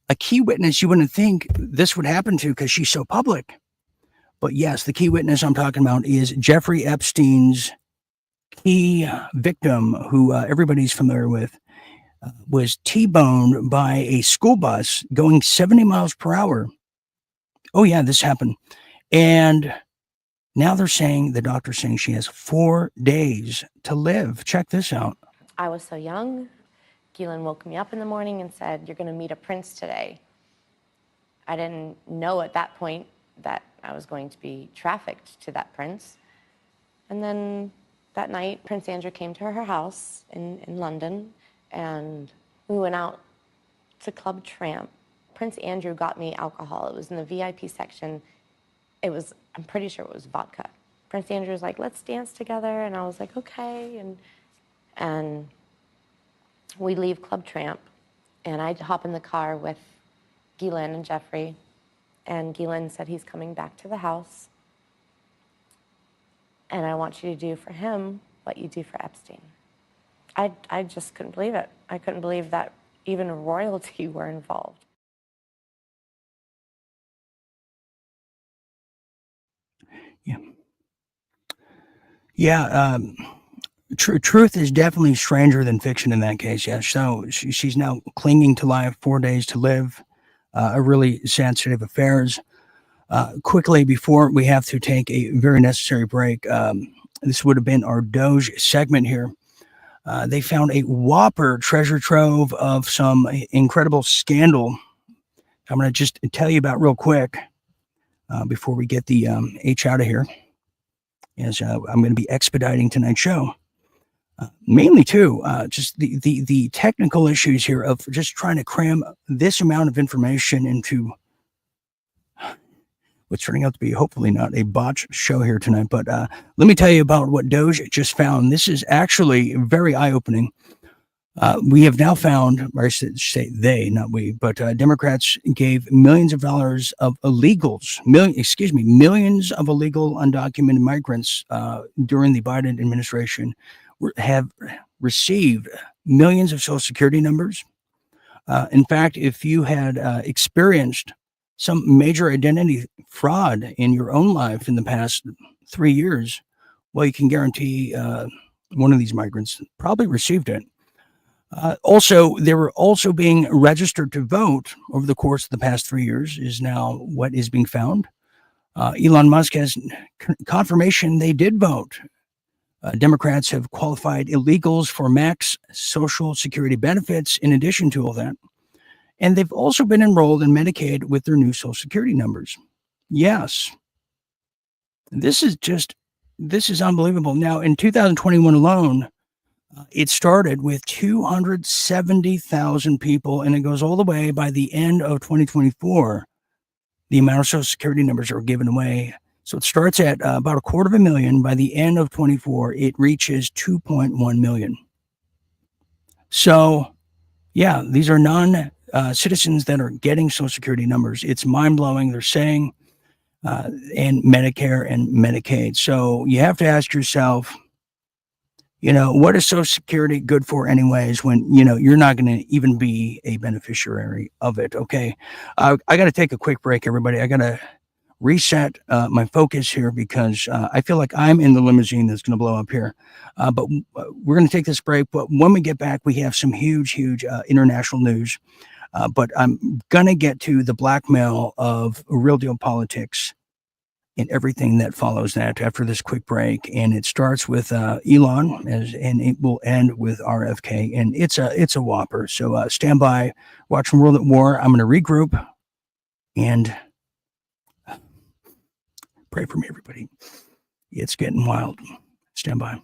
A key witness you wouldn't think this would happen to because she's so public. But yes, the key witness I'm talking about is Jeffrey Epstein's key victim, who everybody's familiar with, was T-boned by a school bus going 70 miles per hour. Oh yeah, this happened. And now the doctor's saying she has 4 days to live. Check this out. I was so young. Ghislaine woke me up in the morning and said, you're going to meet a prince today. I didn't know at that point that I was going to be trafficked to that prince. And then that night, Prince Andrew came to her house in London, and we went out to Club Tramp. Prince Andrew got me alcohol. It was in the VIP section. I'm pretty sure it was vodka. Prince Andrew was like, let's dance together. And I was like, okay. And we leave Club Tramp, and I hop in the car with Ghislaine and Jeffrey, and Ghislaine said he's coming back to the house, and I want you to do for him what you do for Epstein. I just couldn't believe it. I couldn't believe that even royalty were involved. Yeah. Truth is definitely stranger than fiction in that case. Yeah. So she's now clinging to life, 4 days to live. A really sad state of affairs. Quickly, before we have to take a very necessary break, this would have been our Doge segment here. They found a whopper treasure trove of some incredible scandal. I'm going to just tell you about real quick before we get the H out of here. As I'm going to be expediting tonight's show. Mainly too, just the technical issues here of just trying to cram this amount of information into what's turning out to be hopefully not a botched show here tonight. But let me tell you about what Doge just found. This is actually very eye-opening. We have now found, or I should say they, not we, but Democrats gave millions of dollars of illegals, millions of illegal undocumented migrants during the Biden administration have received millions of Social Security numbers. In fact, if you had experienced some major identity fraud in your own life in the past 3 years, well, you can guarantee one of these migrants probably received it. Also, they were also being registered to vote over the course of the past 3 years is now what is being found. Elon Musk has confirmation they did vote. Democrats have qualified illegals for max Social Security benefits in addition to all that. And they've also been enrolled in Medicaid with their new Social Security numbers. Yes. This is unbelievable. Now, in 2021 alone, it started with 270,000 people, and it goes all the way by the end of 2024. The amount of Social Security numbers are given away. So it starts at about 250,000. By the end of 24, it reaches 2.1 million. So, yeah, these are non-citizens that are getting Social Security numbers. It's mind-blowing. They're saying, and Medicare and Medicaid. So you have to ask yourself, what is Social Security good for anyways when, you're not going to even be a beneficiary of it. Okay. I got to take a quick break, everybody. I got to reset my focus here because I feel like I'm in the limousine that's going to blow up here. But we're going to take this break. But when we get back, we have some huge international news. But I'm going to get to the blackmail of Real Deal Politics and everything that follows that after this quick break. And it starts with Elon and it will end with RFK. And it's a whopper. So stand by, watching World at War. I'm going to regroup and pray for me, everybody. It's getting wild. Stand by.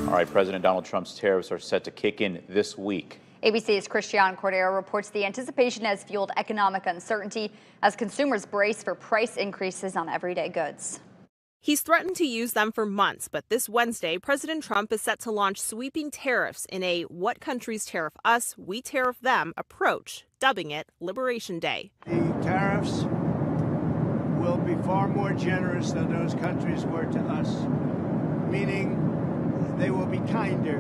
All right, President Donald Trump's tariffs are set to kick in this week. ABC's Christian Cordero reports the anticipation has fueled economic uncertainty as consumers brace for price increases on everyday goods. He's threatened to use them for months, but this Wednesday, President Trump is set to launch sweeping tariffs in a what countries tariff us, we tariff them approach, dubbing it Liberation Day. The tariffs will be far more generous than those countries were to us, meaning they will be kinder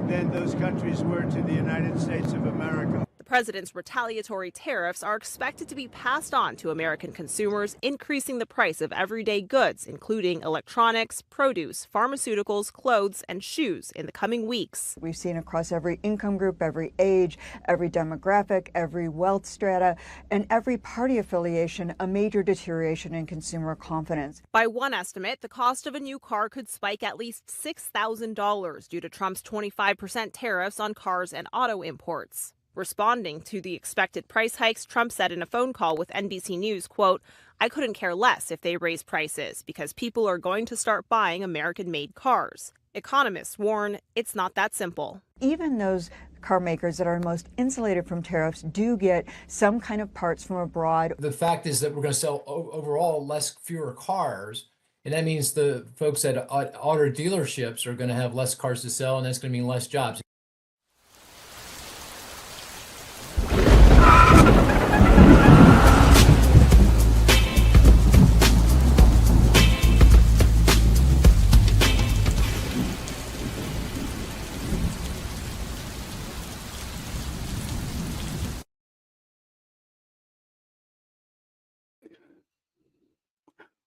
than those countries were to the United States of America. The president's retaliatory tariffs are expected to be passed on to American consumers, increasing the price of everyday goods, including electronics, produce, pharmaceuticals, clothes, and shoes in the coming weeks. We've seen across every income group, every age, every demographic, every wealth strata, and every party affiliation, a major deterioration in consumer confidence. By one estimate, the cost of a new car could spike at least $6,000 due to Trump's 25% tariffs on cars and auto imports. Responding to the expected price hikes, Trump said in a phone call with NBC News, quote, "I couldn't care less if they raise prices because people are going to start buying American-made cars." Economists warn it's not that simple. Even those car makers that are most insulated from tariffs do get some kind of parts from abroad. The fact is that we're going to sell overall fewer cars. And that means the folks at auto dealerships are going to have less cars to sell, and that's going to mean less jobs.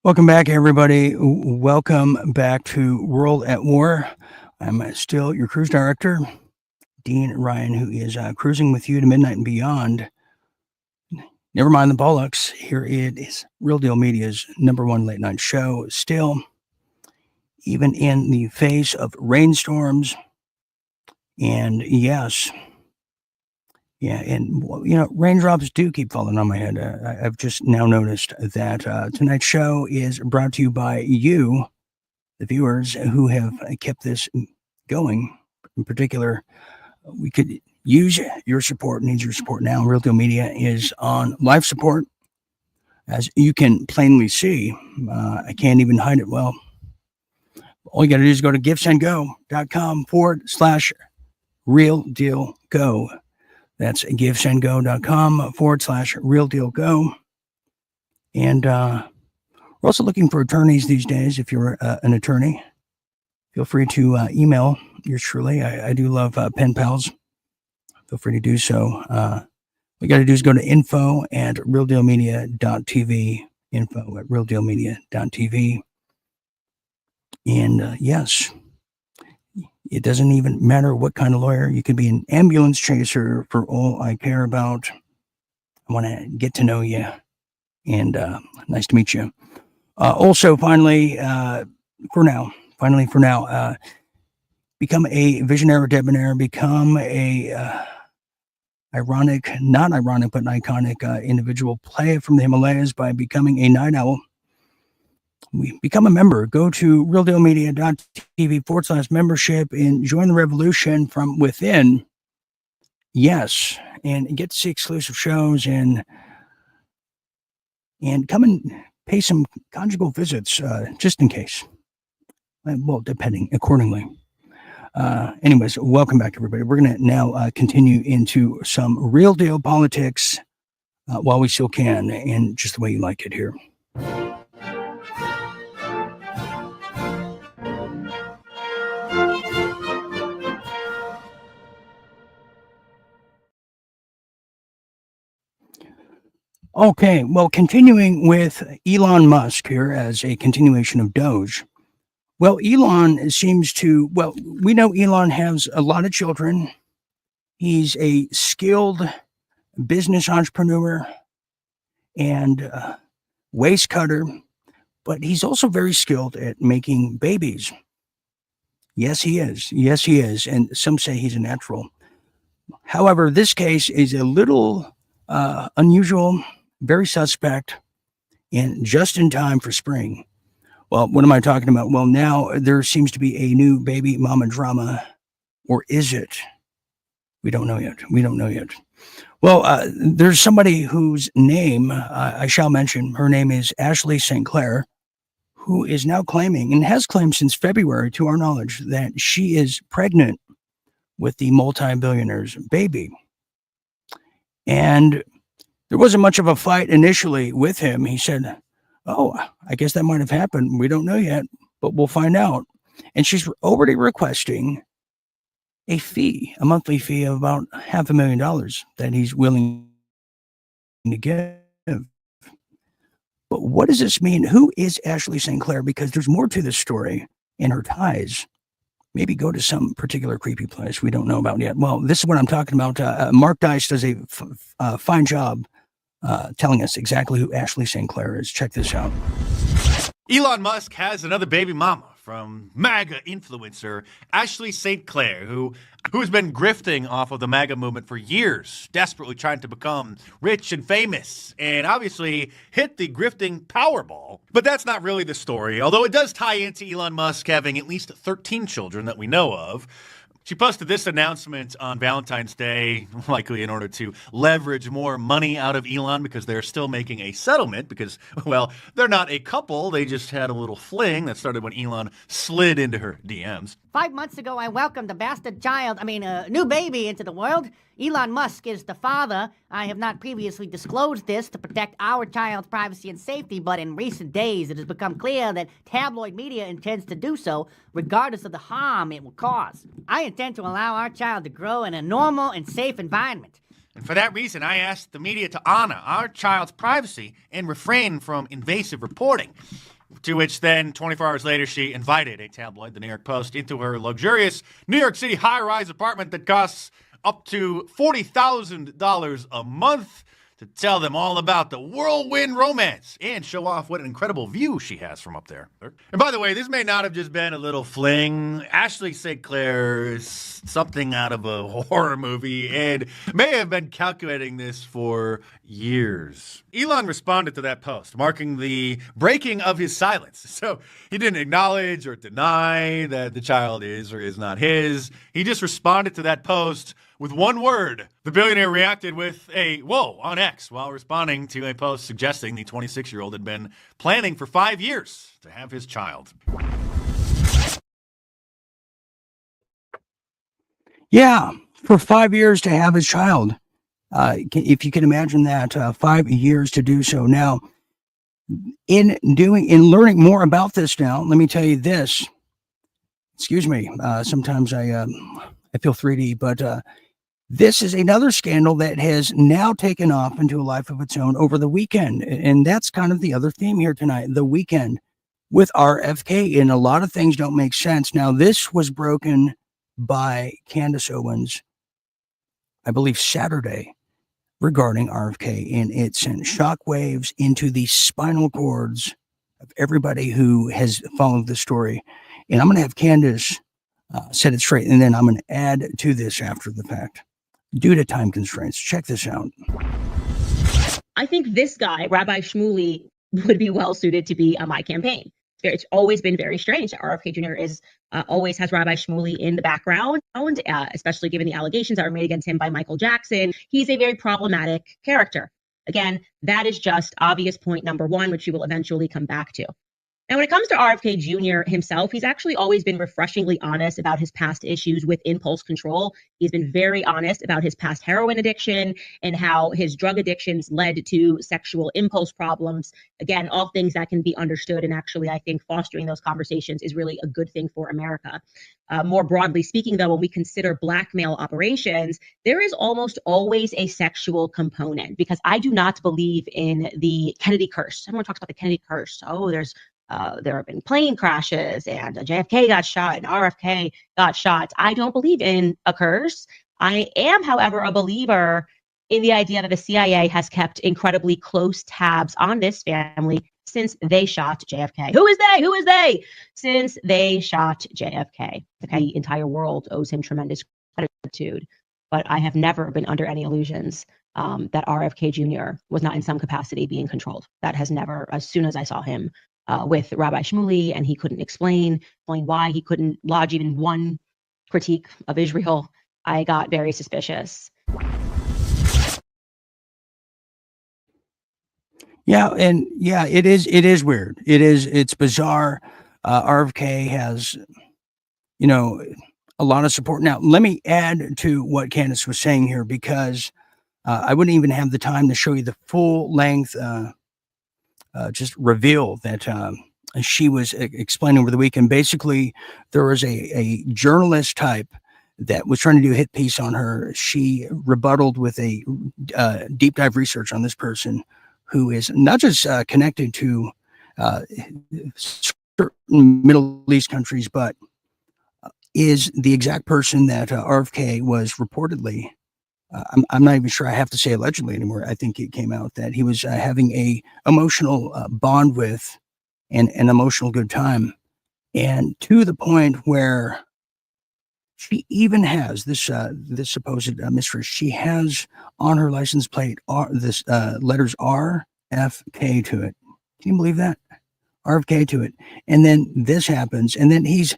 Welcome back, everybody. Welcome back to World at War. I'm still your cruise director, Dean Ryan, who is cruising with you to midnight and beyond. Never mind the bollocks. Here it is. Real Deal Media's #1 late night show. Still, even in the face of rainstorms. And yes, yeah, and raindrops do keep falling on my head. I've just now noticed that tonight's show is brought to you by you, the viewers, who have kept this going. In particular, we could use your support, needs your support now. Real Deal Media is on life support. As you can plainly see, I can't even hide it well. All you got to do is go to givesendgo.com/real deal go. That's givesendgo.com/real deal go. And we're also looking for attorneys these days. If you're an attorney, feel free to email yours truly. I do love pen pals. Feel free to do so. All you got to do is go to info@realdealmedia.tv. Info@realdealmedia.tv. And yes, it doesn't even matter what kind of lawyer. You could be an ambulance chaser for all I care about. I want to get to know you. And nice to meet you. Also, finally, for now, become a visionary or debonair. Become a not ironic, but an iconic individual. Play from the Himalayas by becoming a night owl. Become a member. Go to realdealmedia.tv/membership and join the revolution from within. Yes, and get to see exclusive shows and come and pay some conjugal visits just in case. Well, depending accordingly. Anyways, welcome back, everybody. We're going to now continue into some real deal politics while we still can, and just the way you like it here. Okay, well, continuing with Elon Musk here as a continuation of Doge. Well, Elon seems to, we know Elon has a lot of children. He's a skilled business entrepreneur and waste cutter, but he's also very skilled at making babies. Yes, he is. Yes, he is. And some say he's a natural. However, this case is a little unusual, very suspect, and just in time for spring. Well, what am I talking about? Well, now there seems to be a new baby mama drama, or is it? We don't know yet. Well, there's somebody whose name I shall mention. Her name is Ashley St. Clair, who is now claiming, and has claimed since February, to our knowledge, that she is pregnant with the multi-billionaire's baby. And there wasn't much of a fight initially with him. He said, "Oh, I guess that might have happened. We don't know yet, but we'll find out." And she's already requesting a monthly fee of about $500,000 that he's willing to give. But what does this mean? Who is Ashley St. Clair? Because there's more to this story, and her ties maybe go to some particular creepy place we don't know about yet. Well, this is what I'm talking about. Mark Dice does a fine job telling us exactly who Ashley St. Clair is. Check this out. Elon Musk has another baby mama from MAGA influencer Ashley St. Clair, who has been grifting off of the MAGA movement for years, desperately trying to become rich and famous, and obviously hit the grifting Powerball. But that's not really the story, although it does tie into Elon Musk having at least 13 children that we know of. She posted this announcement on Valentine's Day, likely in order to leverage more money out of Elon because they're still making a settlement because, well, they're not a couple. They just had a little fling that started when Elon slid into her DMs. 5 months ago, I welcomed a new baby into the world. Elon Musk is the father. I have not previously disclosed this to protect our child's privacy and safety, but in recent days, it has become clear that tabloid media intends to do so, regardless of the harm it will cause. I intend to allow our child to grow in a normal and safe environment. And for that reason, I asked the media to honor our child's privacy and refrain from invasive reporting. To which then, 24 hours later, she invited a tabloid, the New York Post, into her luxurious New York City high-rise apartment that costs up to $40,000 a month to tell them all about the whirlwind romance and show off what an incredible view she has from up there. And by the way, this may not have just been a little fling. Ashley St. Clair is something out of a horror movie and may have been calculating this for years. Elon responded to that post, marking the breaking of his silence. So he didn't acknowledge or deny that the child is or is not his. He just responded to that post with one word. The billionaire reacted with a whoa on X while responding to a post suggesting the 26-year-old had been planning for 5 years to have his child. Yeah, for 5 years to have his child. If you can imagine that, 5 years to do so. Now, in learning more about this now, let me tell you this. Excuse me. Sometimes I feel 3D, but this is another scandal that has now taken off into a life of its own over the weekend. And that's kind of the other theme here tonight, the weekend with RFK. And a lot of things don't make sense. Now, this was broken by Candace Owens, I believe Saturday, regarding RFK. And it sent shockwaves into the spinal cords of everybody who has followed the story. And I'm going to have Candace set it straight. And then I'm going to add to this after the fact, due to time constraints. Check this out. I think this guy, Rabbi Shmuley, would be well suited to be on my campaign. It's always been very strange that RFK Jr. always has Rabbi Shmuley in the background, especially given the allegations that were made against him by Michael Jackson. He's a very problematic character. Again, that is just obvious point number one, which you will eventually come back to. Now, when it comes to RFK Jr. himself, he's actually always been refreshingly honest about his past issues with impulse control. He's been very honest about his past heroin addiction and how his drug addictions led to sexual impulse problems. Again, all things that can be understood. And actually, I think fostering those conversations is really a good thing for America. More broadly speaking, though, when we consider blackmail operations, there is almost always a sexual component, because I do not believe in the Kennedy curse. Everyone talks about the Kennedy curse. Oh, there have been plane crashes and JFK got shot and RFK got shot. I don't believe in a curse. I am, however, a believer in the idea that the CIA has kept incredibly close tabs on this family since they shot JFK. Who is they? Who is they? Since they shot JFK. The entire world owes him tremendous gratitude. But I have never been under any illusions that RFK Jr. was not in some capacity being controlled. That has never, as soon as I saw him with Rabbi Shmuley, and he couldn't explain why he couldn't lodge even one critique of Israel, I got very suspicious. Yeah, and yeah, it is weird. It's bizarre. RFK has, a lot of support. Now, let me add to what Candace was saying here, because I wouldn't even have the time to show you the full length just reveal that she was explaining over the weekend. Basically, there was a journalist type that was trying to do a hit piece on her. She rebutted with a deep dive research on this person who is not just connected to certain Middle East countries, but is the exact person that RFK was reportedly, I'm not even sure I have to say allegedly anymore. I think it came out that he was having a emotional bond with and an emotional good time. And to the point where she even has this supposed mistress, she has on her license plate this letters RFK to it. Can you believe that? RFK to it. And then this happens. And then he's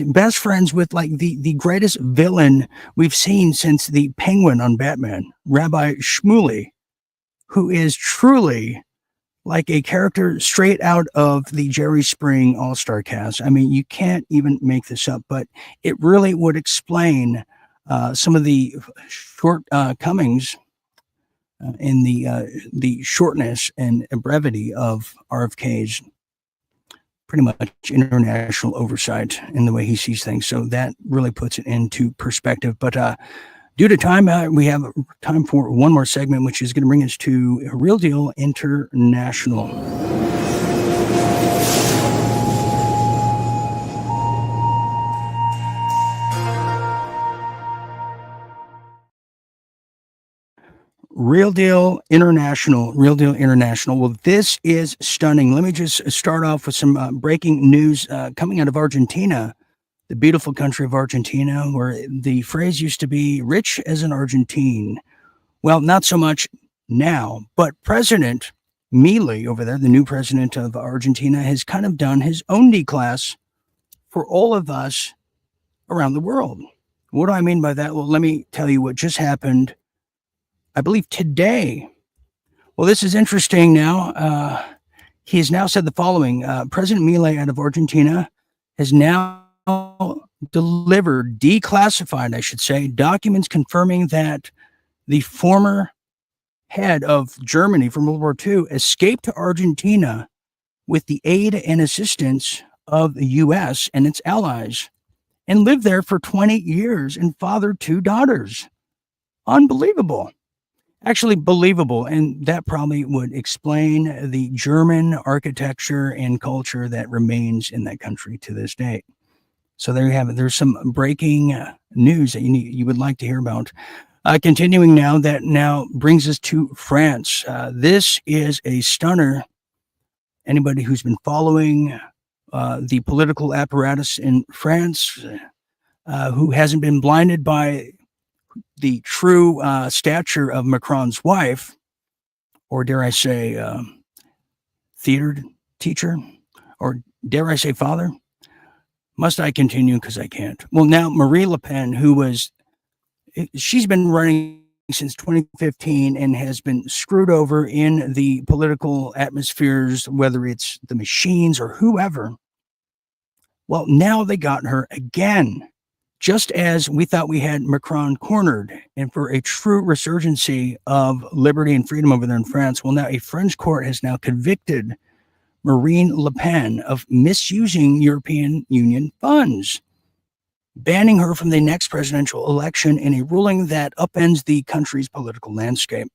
best friends with like the greatest villain we've seen since the Penguin on Batman, Rabbi Shmuley, who is truly like a character straight out of the Jerry Spring All-Star cast. I mean, you can't even make this up, but it really would explain some of the shortcomings in the shortness and brevity of RFK's pretty much international oversight in the way he sees things. So that really puts it into perspective. But due to time, we have time for one more segment, which is going to bring us to Real Deal International. Real Deal International. Real Deal International. Well, this is stunning. Let me just start off with some breaking news coming out of Argentina, the beautiful country of Argentina, where the phrase used to be rich as an Argentine. Well, not so much now, but President Milei over there, the new president of Argentina, has kind of done his own D-class for all of us around the world. What do I mean by that? Well, let me tell you what just happened, I believe today. Well, this is interesting now. He has now said the following. President Milei out of Argentina has now delivered, declassified, I should say, documents confirming that the former head of Germany from World War II escaped to Argentina with the aid and assistance of the U.S. and its allies and lived there for 20 years and fathered 2 daughters. Unbelievable. Actually believable, and that probably would explain the German architecture and culture that remains in that country to this day. So there you have it. There's some breaking news that you would like to hear about. Continuing now, that now brings us to France. This is a stunner. Anybody who's been following the political apparatus in France, who hasn't been blinded by the true stature of Macron's wife, or dare I say, theater teacher, or dare I say father? Must I continue? Because I can't. Well, now Marie Le Pen, she's been running since 2015 and has been screwed over in the political atmospheres, whether it's the machines or whoever. Well, now they got her again, just as we thought we had Macron cornered, and for a true resurgency of liberty and freedom over there in France. Well, now a French court has now convicted Marine Le Pen of misusing European Union funds, banning her from the next presidential election in a ruling that upends the country's political landscape.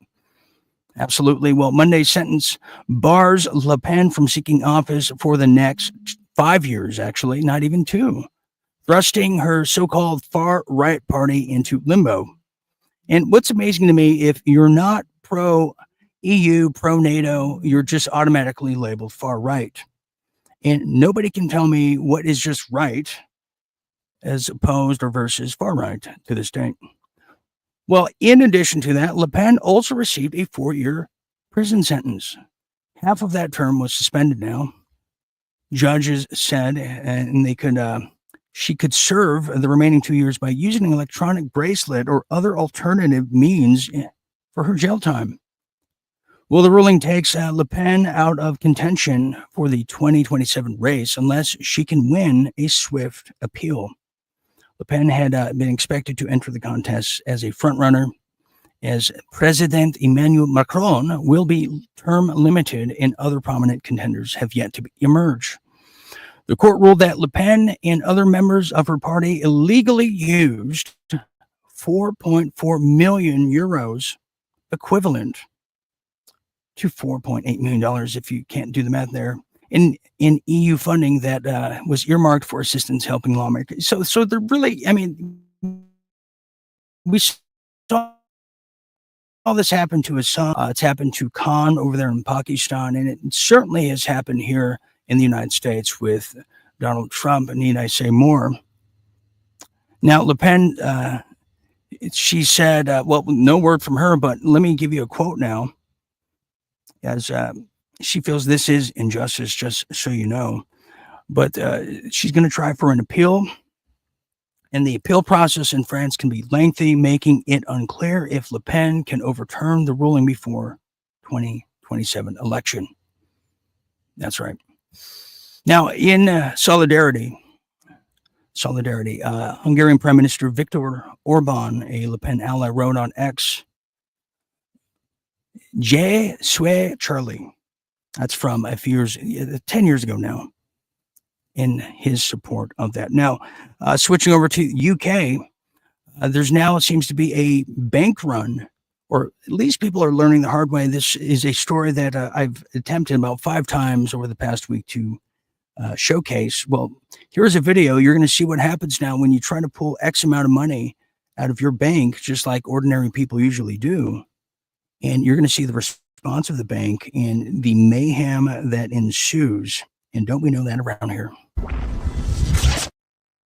Absolutely. Well, Monday's sentence bars Le Pen from seeking office for the next 5 years, actually, not even 2, thrusting her so-called far-right party into limbo. And what's amazing to me, if you're not pro-EU, pro-NATO, you're just automatically labeled far-right. And nobody can tell me what is just right as opposed or versus far-right to this day. Well, in addition to that, Le Pen also received a 4-year prison sentence. Half of that term was suspended now. Judges said, and she could serve the remaining 2 years by using an electronic bracelet or other alternative means for her jail time. Well, the ruling takes Le Pen out of contention for the 2027 race unless she can win a swift appeal. Le Pen had been expected to enter the contest as a frontrunner, as President Emmanuel Macron will be term limited and other prominent contenders have yet to emerge. The court ruled that Le Pen and other members of her party illegally used 4.4 million euros, equivalent to $4.8 million, if you can't do the math there, in EU funding that was earmarked for assistance helping lawmakers. So they're really, I mean, we saw all this happen to his son. It's happened to Khan over there in Pakistan, and it certainly has happened here in the United States with Donald Trump, and need I say more? Now, Le Pen, she said, well, no word from her, but let me give you a quote now, as she feels this is injustice, just so you know. But she's going to try for an appeal, and the appeal process in France can be lengthy, making it unclear if Le Pen can overturn the ruling before 2027 election. That's right. Now, in solidarity, Hungarian Prime Minister Viktor Orban, a Le Pen ally, wrote on X, Je suis Charlie. That's from 10 years ago now, in his support of that. Now, switching over to UK, there's now, it seems to be a bank run, or at least people are learning the hard way. This is a story that I've attempted about 5 times over the past week to showcase. Well, here's a video. You're going to see what happens now when you try to pull X amount of money out of your bank, just like ordinary people usually do. And you're going to see the response of the bank and the mayhem that ensues. And don't we know that around here?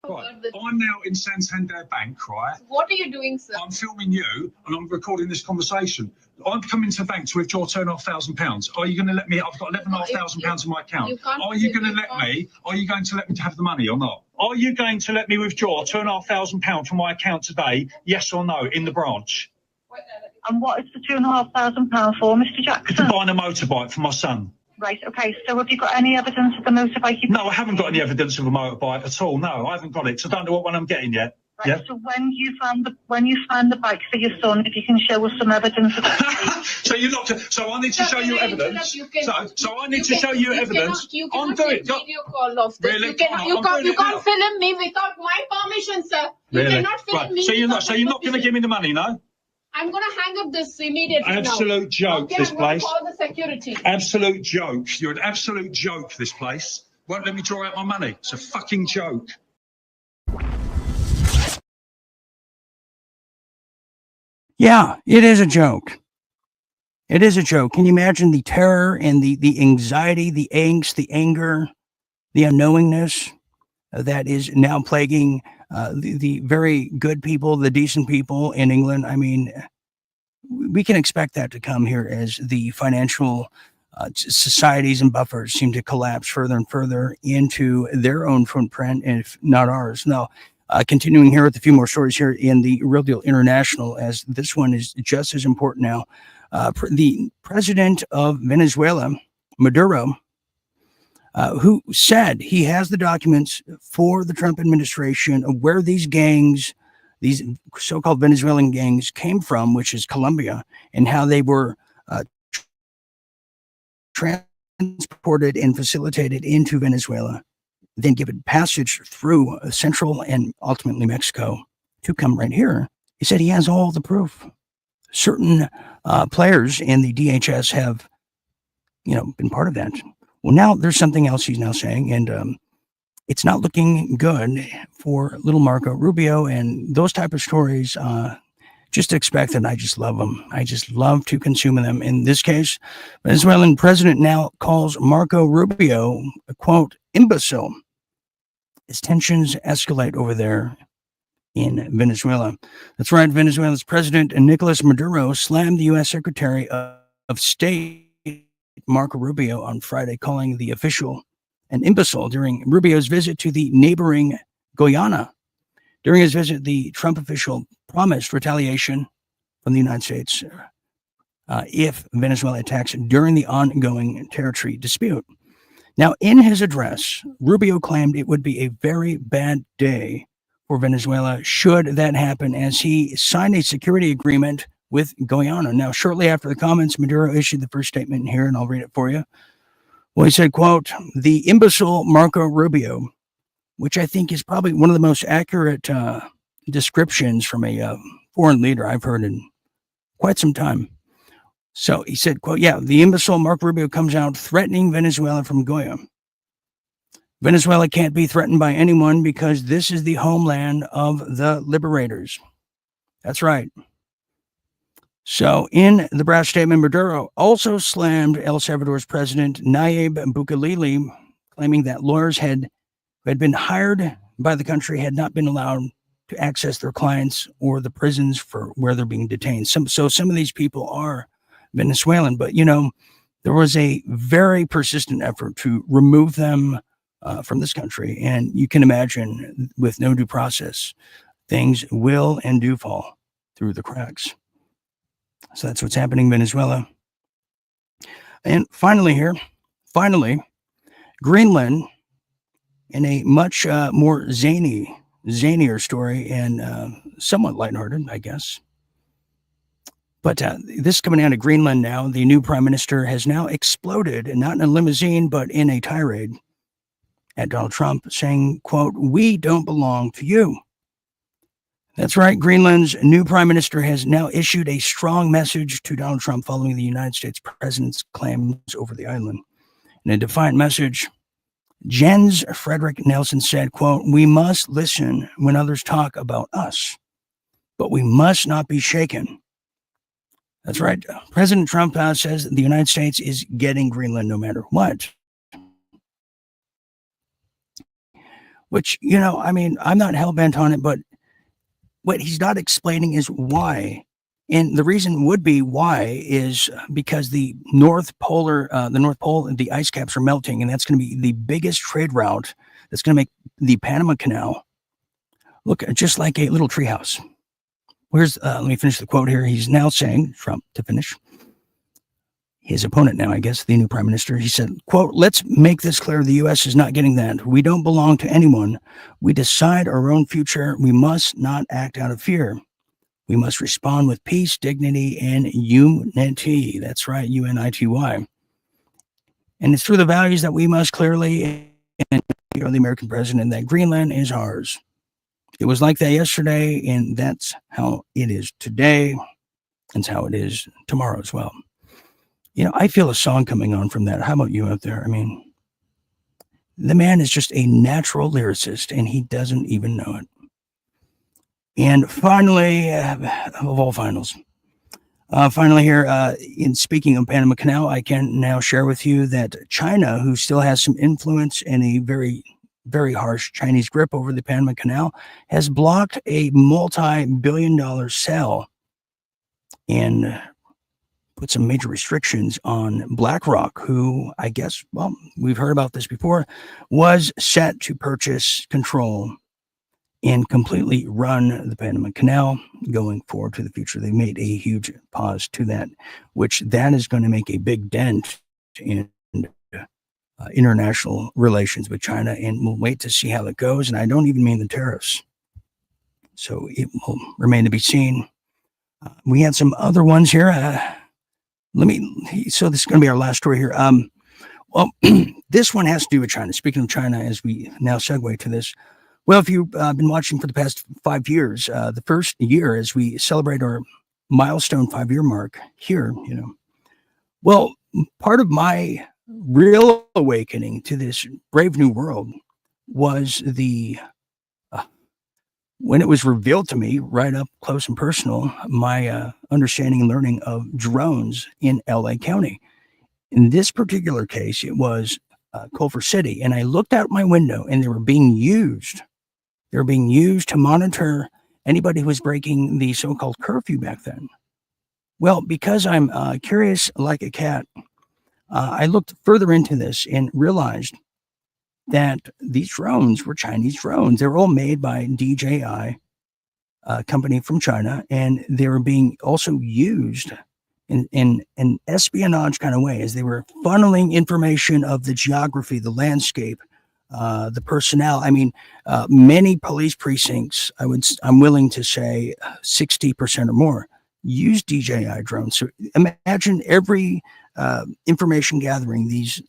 Right. I'm now in Santander Bank, right? What are you doing, sir? I'm filming you and I'm recording this conversation. I'm coming to the bank to withdraw £2,500. Are you going to let me? I've got £11,500 in my account. Are you going to let me? Are you going to let me have the money or not? Are you going to let me withdraw £2,500 from my account today? Yes or no? In the branch. And what is the £2,500 for, Mr. Jackson? Buying a motorbike for my son. Right, okay, so have you got any evidence of the motorbike? No, I haven't got any evidence of a motorbike at all. No, I haven't got it. So I don't know what one I'm getting yet. Right, yeah. So when you found the bike for your son, if you can show us some evidence of that. So you're not. So I need to show you evidence. So I need to show you evidence. I'm doing. Video call of this. Really? You can't film me without my permission, sir. You Really? cannot film Right. me. So you're not going to give me the money, no? I'm going to hang up this immediately. Absolute joke, okay, this I'm gonna place. Call the security. Absolute joke. You're an absolute joke, this place. Won't let me draw out my money. It's a fucking joke. Yeah, it is a joke. It is a joke. Can you imagine the terror and the anxiety, the angst, the anger, the unknowingness that is now plaguing the very good people, the decent people in England? I mean, we can expect that to come here as the financial societies and buffers seem to collapse further and further into their own footprint, if not ours. Now, continuing here with a few more stories here in the Real Deal International, as this one is just as important now. The president of Venezuela, Maduro, who said he has the documents for the Trump administration of where these gangs, these so-called Venezuelan gangs, came from, which is Colombia, and how they were transported and facilitated into Venezuela, then given passage through Central and ultimately Mexico to come right here. He said he has all the proof. Certain players in the DHS have, been part of that. Well, now there's something else he's now saying, and it's not looking good for little Marco Rubio and those type of stories. Just expect that I just love them. I just love to consume them. In this case, Venezuelan president now calls Marco Rubio a, quote, imbecile, as tensions escalate over there in Venezuela. That's right. Venezuela's president Nicolas Maduro slammed the U.S. Secretary of State Marco Rubio on Friday, calling the official an imbecile during Rubio's visit to the neighboring Guyana. During his visit, the Trump official promised retaliation from the United States if Venezuela attacks during the ongoing territory dispute. Now, in his address, Rubio claimed it would be a very bad day for Venezuela should that happen, as he signed a security agreement with Guyana. Now, shortly after the comments, Maduro issued the first statement here, and I'll read it for you. Well, he said, quote, the imbecile Marco Rubio, which I think is probably one of the most accurate descriptions from a foreign leader I've heard in quite some time. So he said, quote, yeah, the imbecile Marco Rubio comes out threatening Venezuela from Goya. Venezuela can't be threatened by anyone because this is the homeland of the liberators. That's right. So in the brass statement, Maduro also slammed El Salvador's president, Nayib Bukele, claiming that lawyers who had been hired by the country had not been allowed to access their clients or the prisons for where they're being detained. So some of these people are Venezuelan, but, there was a very persistent effort to remove them from this country. And you can imagine, with no due process, things will and do fall through the cracks. So that's what's happening in Venezuela. And finally, Greenland, in a much more zanier story and somewhat lighthearted, I guess. But this is coming out of Greenland now. The new prime minister has now exploded, not in a limousine, but in a tirade at Donald Trump, saying, quote, we don't belong to you. That's right. Greenland's new prime minister has now issued a strong message to Donald Trump following the United States president's claims over the island. In a defiant message, Jens Frederick Nelson said, quote, we must listen when others talk about us, but we must not be shaken. That's right. President Trump says the United States is getting Greenland no matter what. Which, I mean, I'm not hell-bent on it, but what he's not explaining is why. And the reason would be why is because the North Pole, the ice caps are melting, and that's going to be the biggest trade route that's going to make the Panama Canal look just like a little treehouse. Let me finish the quote here. He's now saying, Trump, to finish, his opponent now, I guess, the new prime minister, he said, quote, let's make this clear. The U.S. is not getting that. We don't belong to anyone. We decide our own future. We must not act out of fear. We must respond with peace, dignity, and unity. That's right, UNITY. And it's through the values that we must clearly, and the American president, that Greenland is ours. It was like that yesterday, and that's how it is today. That's how it is tomorrow as well. I feel a song coming on from that. How about you out there? I mean, the man is just a natural lyricist, and he doesn't even know it. And finally, of all finals, finally here, in speaking of Panama Canal, I can now share with you that China, who still has some influence and a very, very harsh Chinese grip over the Panama Canal, has blocked a multi-billion-dollar sale and put some major restrictions on BlackRock, who I guess, well, we've heard about this before, was set to purchase control and completely run the Panama Canal going forward to the future. They made a huge pause to that, which that is going to make a big dent in international relations with China, and we'll wait to see how it goes. And I don't even mean the tariffs. So it will remain to be seen. We had some other ones here. So this is going to be our last story here. Well, this one has to do with China. Speaking of China, as we now segue to this. Well, if you've been watching for the past 5 years, the first year as we celebrate our milestone 5-year mark here, well, part of my real awakening to this brave new world was when it was revealed to me right up close and personal, my understanding and learning of drones in LA County. In this particular case, it was Culver City, and I looked out my window and they were being used. They were being used to monitor anybody who was breaking the so-called curfew back then. Well, because I'm curious like a cat, I looked further into this and realized that these drones were Chinese drones. They were all made by DJI, a company from China, and they were being also used in an espionage kind of way as they were funneling information of the geography, the landscape, the personnel. I mean, many police precincts, I'm willing to say 60% or more, use DJI drones. So imagine every information gathering these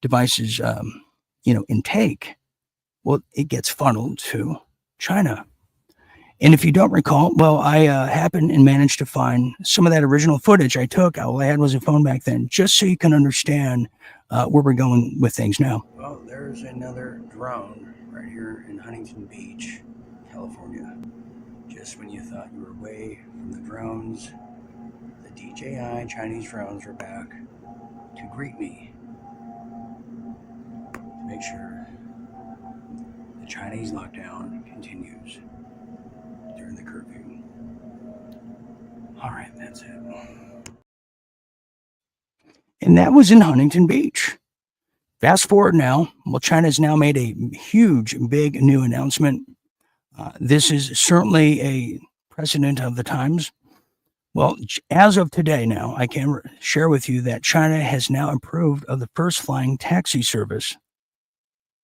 devices, intake. Well, it gets funneled to China. And if you don't recall, well, I happened and managed to find some of that original footage I took. All I had was a phone back then, just so you can understand where we're going with things now. Well, there's another drone right here in Huntington Beach, California. Just when you thought you were away from the drones, the DJI Chinese drones are back to greet me. To make sure the Chinese lockdown continues during the curfew. All right, that's it. And that was in Huntington Beach. Fast forward now. Well, China's now made a huge, big new announcement. This is certainly a precedent of the times. Well, as of today now, I can share with you that China has now approved of the first flying taxi service.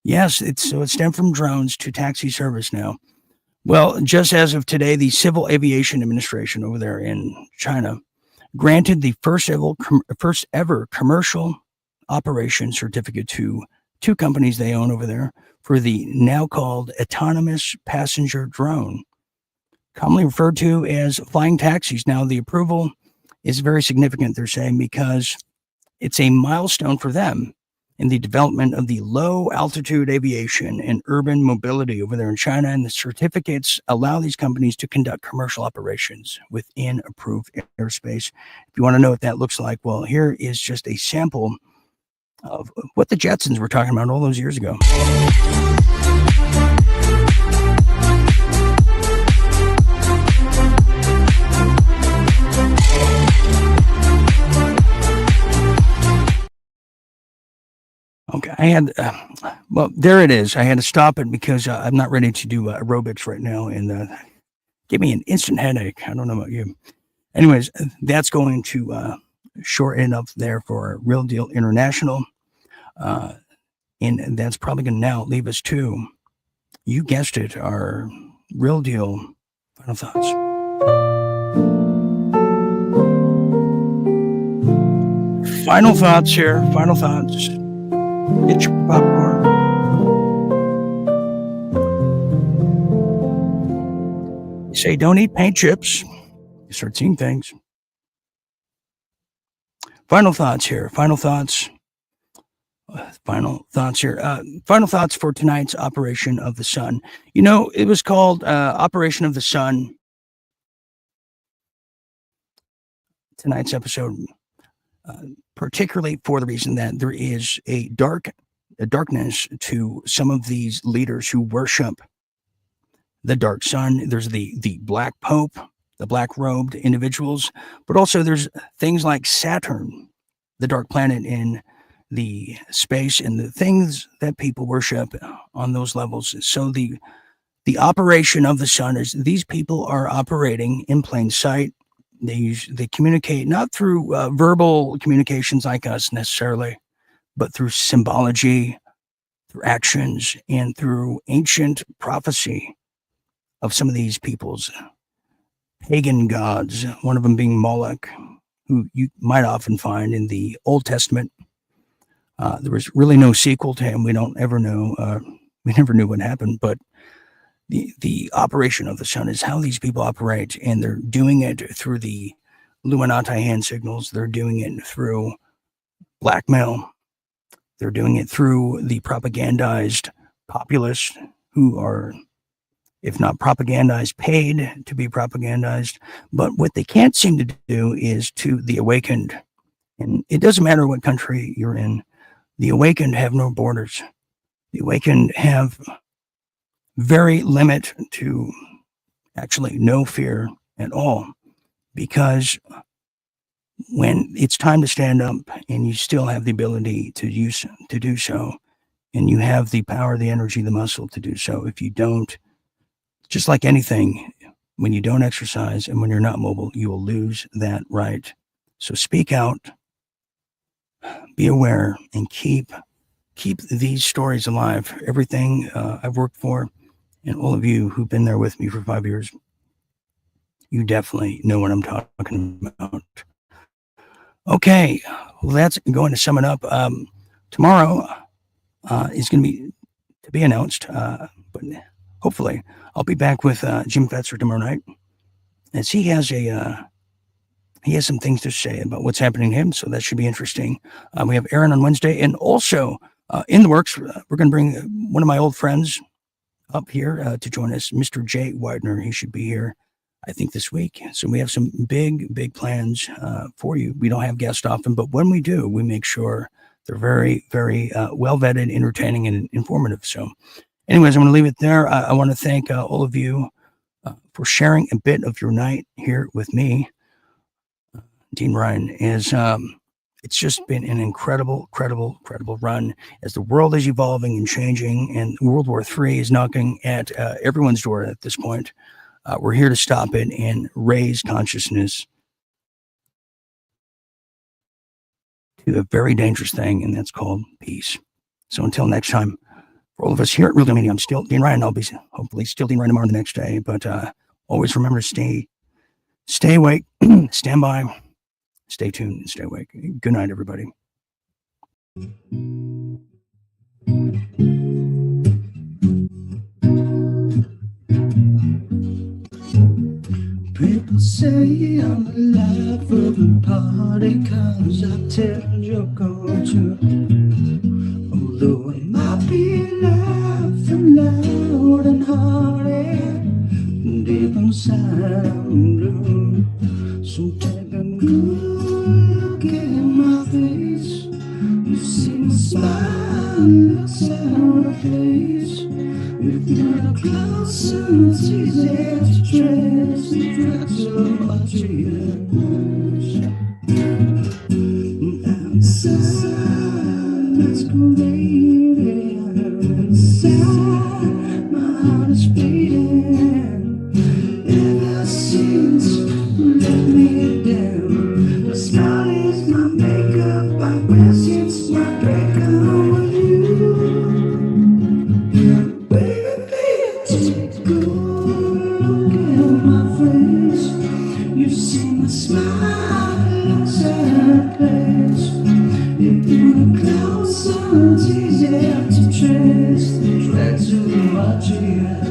Yes, it stemmed from drones to taxi service now. Well, just as of today, the Civil Aviation Administration over there in China granted the first ever commercial operation certificate to 2 companies they own over there for the now called autonomous passenger drone, commonly referred to as flying taxis. Now, the approval is very significant, they're saying, because it's a milestone for them. in the development of the low altitude aviation and urban mobility over there in China. And the certificates allow these companies to conduct commercial operations within approved airspace. If you want to know what that looks like, well, here is just a sample of what the Jetsons were talking about all those years ago. Okay, I had, well, there it is. I had to stop it because I'm not ready to do aerobics right now, and give me an instant headache. I don't know about you. Anyways, that's going to shorten up there for Real Deal International, and that's probably going to now leave us to, you guessed it, our Real Deal final thoughts. Final thoughts here. Final thoughts. Get your popcorn. You say don't eat paint chips. You start seeing things. Final thoughts here. Final thoughts. Final thoughts here. Final thoughts for tonight's Operation of the Sun. You know, it was called Operation of the Sun. Tonight's episode. Particularly for the reason that there is a darkness to some of these leaders who worship the dark sun. There's the black pope, the black robed individuals, but also there's things like Saturn, the dark planet in the space, and the things that people worship on those levels. So the operation of the sun is these people are operating in plain sight. They communicate not through verbal communications like us necessarily, but through symbology, through actions, and through ancient prophecy of some of these people's pagan gods, one of them being Moloch, who you might often find in the Old Testament. There was really no sequel to him. We don't ever know. We never knew what happened, but the operation of the sun is how these people operate, and they're doing it through the Illuminati hand signals. They're doing it through blackmail. They're doing it through the propagandized populace who are, if not propagandized, paid to be propagandized. But what they can't seem to do is to the awakened. And it doesn't matter what country you're in. The awakened have no borders. The awakened have very limit to actually no fear at all, because when it's time to stand up and you still have the ability to do so, and you have the power, the energy, the muscle to do so, if you don't, just like anything, when you don't exercise and when you're not mobile, you will lose that right. So speak out, be aware, and keep these stories alive. Everything I've worked for, and all of you who've been there with me for 5 years, you definitely know what I'm talking about. Okay, well, that's going to sum it up. Tomorrow is going to be announced, but hopefully I'll be back with Jim Fetzer tomorrow night, as he has some things to say about what's happening to him, so that should be interesting. We have Aaron on Wednesday, and also in the works, we're going to bring one of my old friends up here to join us, Mr. Jay Widener. He should be here, I think, this week. So we have some big plans for you. We don't have guests often, but when we do, we make sure they're very, very well vetted, entertaining, and informative. So anyways, I'm going to leave it there. I want to thank all of you for sharing a bit of your night here with me. Dean Ryan, it's just been an incredible run as the world is evolving and changing, and World War III is knocking at everyone's door at this point. We're here to stop it and raise consciousness to a very dangerous thing, and that's called peace. So until next time, for all of us here at Real Deal Media, I'm still Dean Ryan. I'll be hopefully still Dean Ryan tomorrow, the next day, but always remember to stay awake, stand by, stay tuned, and stay awake. Good night, everybody. People say I'm the life of the party, 'cause I tell you go to cold and hearted, deep inside I'm blue. So take a good look at my face. You see my smile, it looks out of place. If you look closer, it's easy to trace the tracks of our tears. Outside, let's go, lady. Inside, my heart is beating. Ever since you let me down, my smile is my makeup. I wear since my breakup with you. Baby, take a good look at my face. You see my smile outside of place. If you look closer, it's easier to trace the tracks of my tears.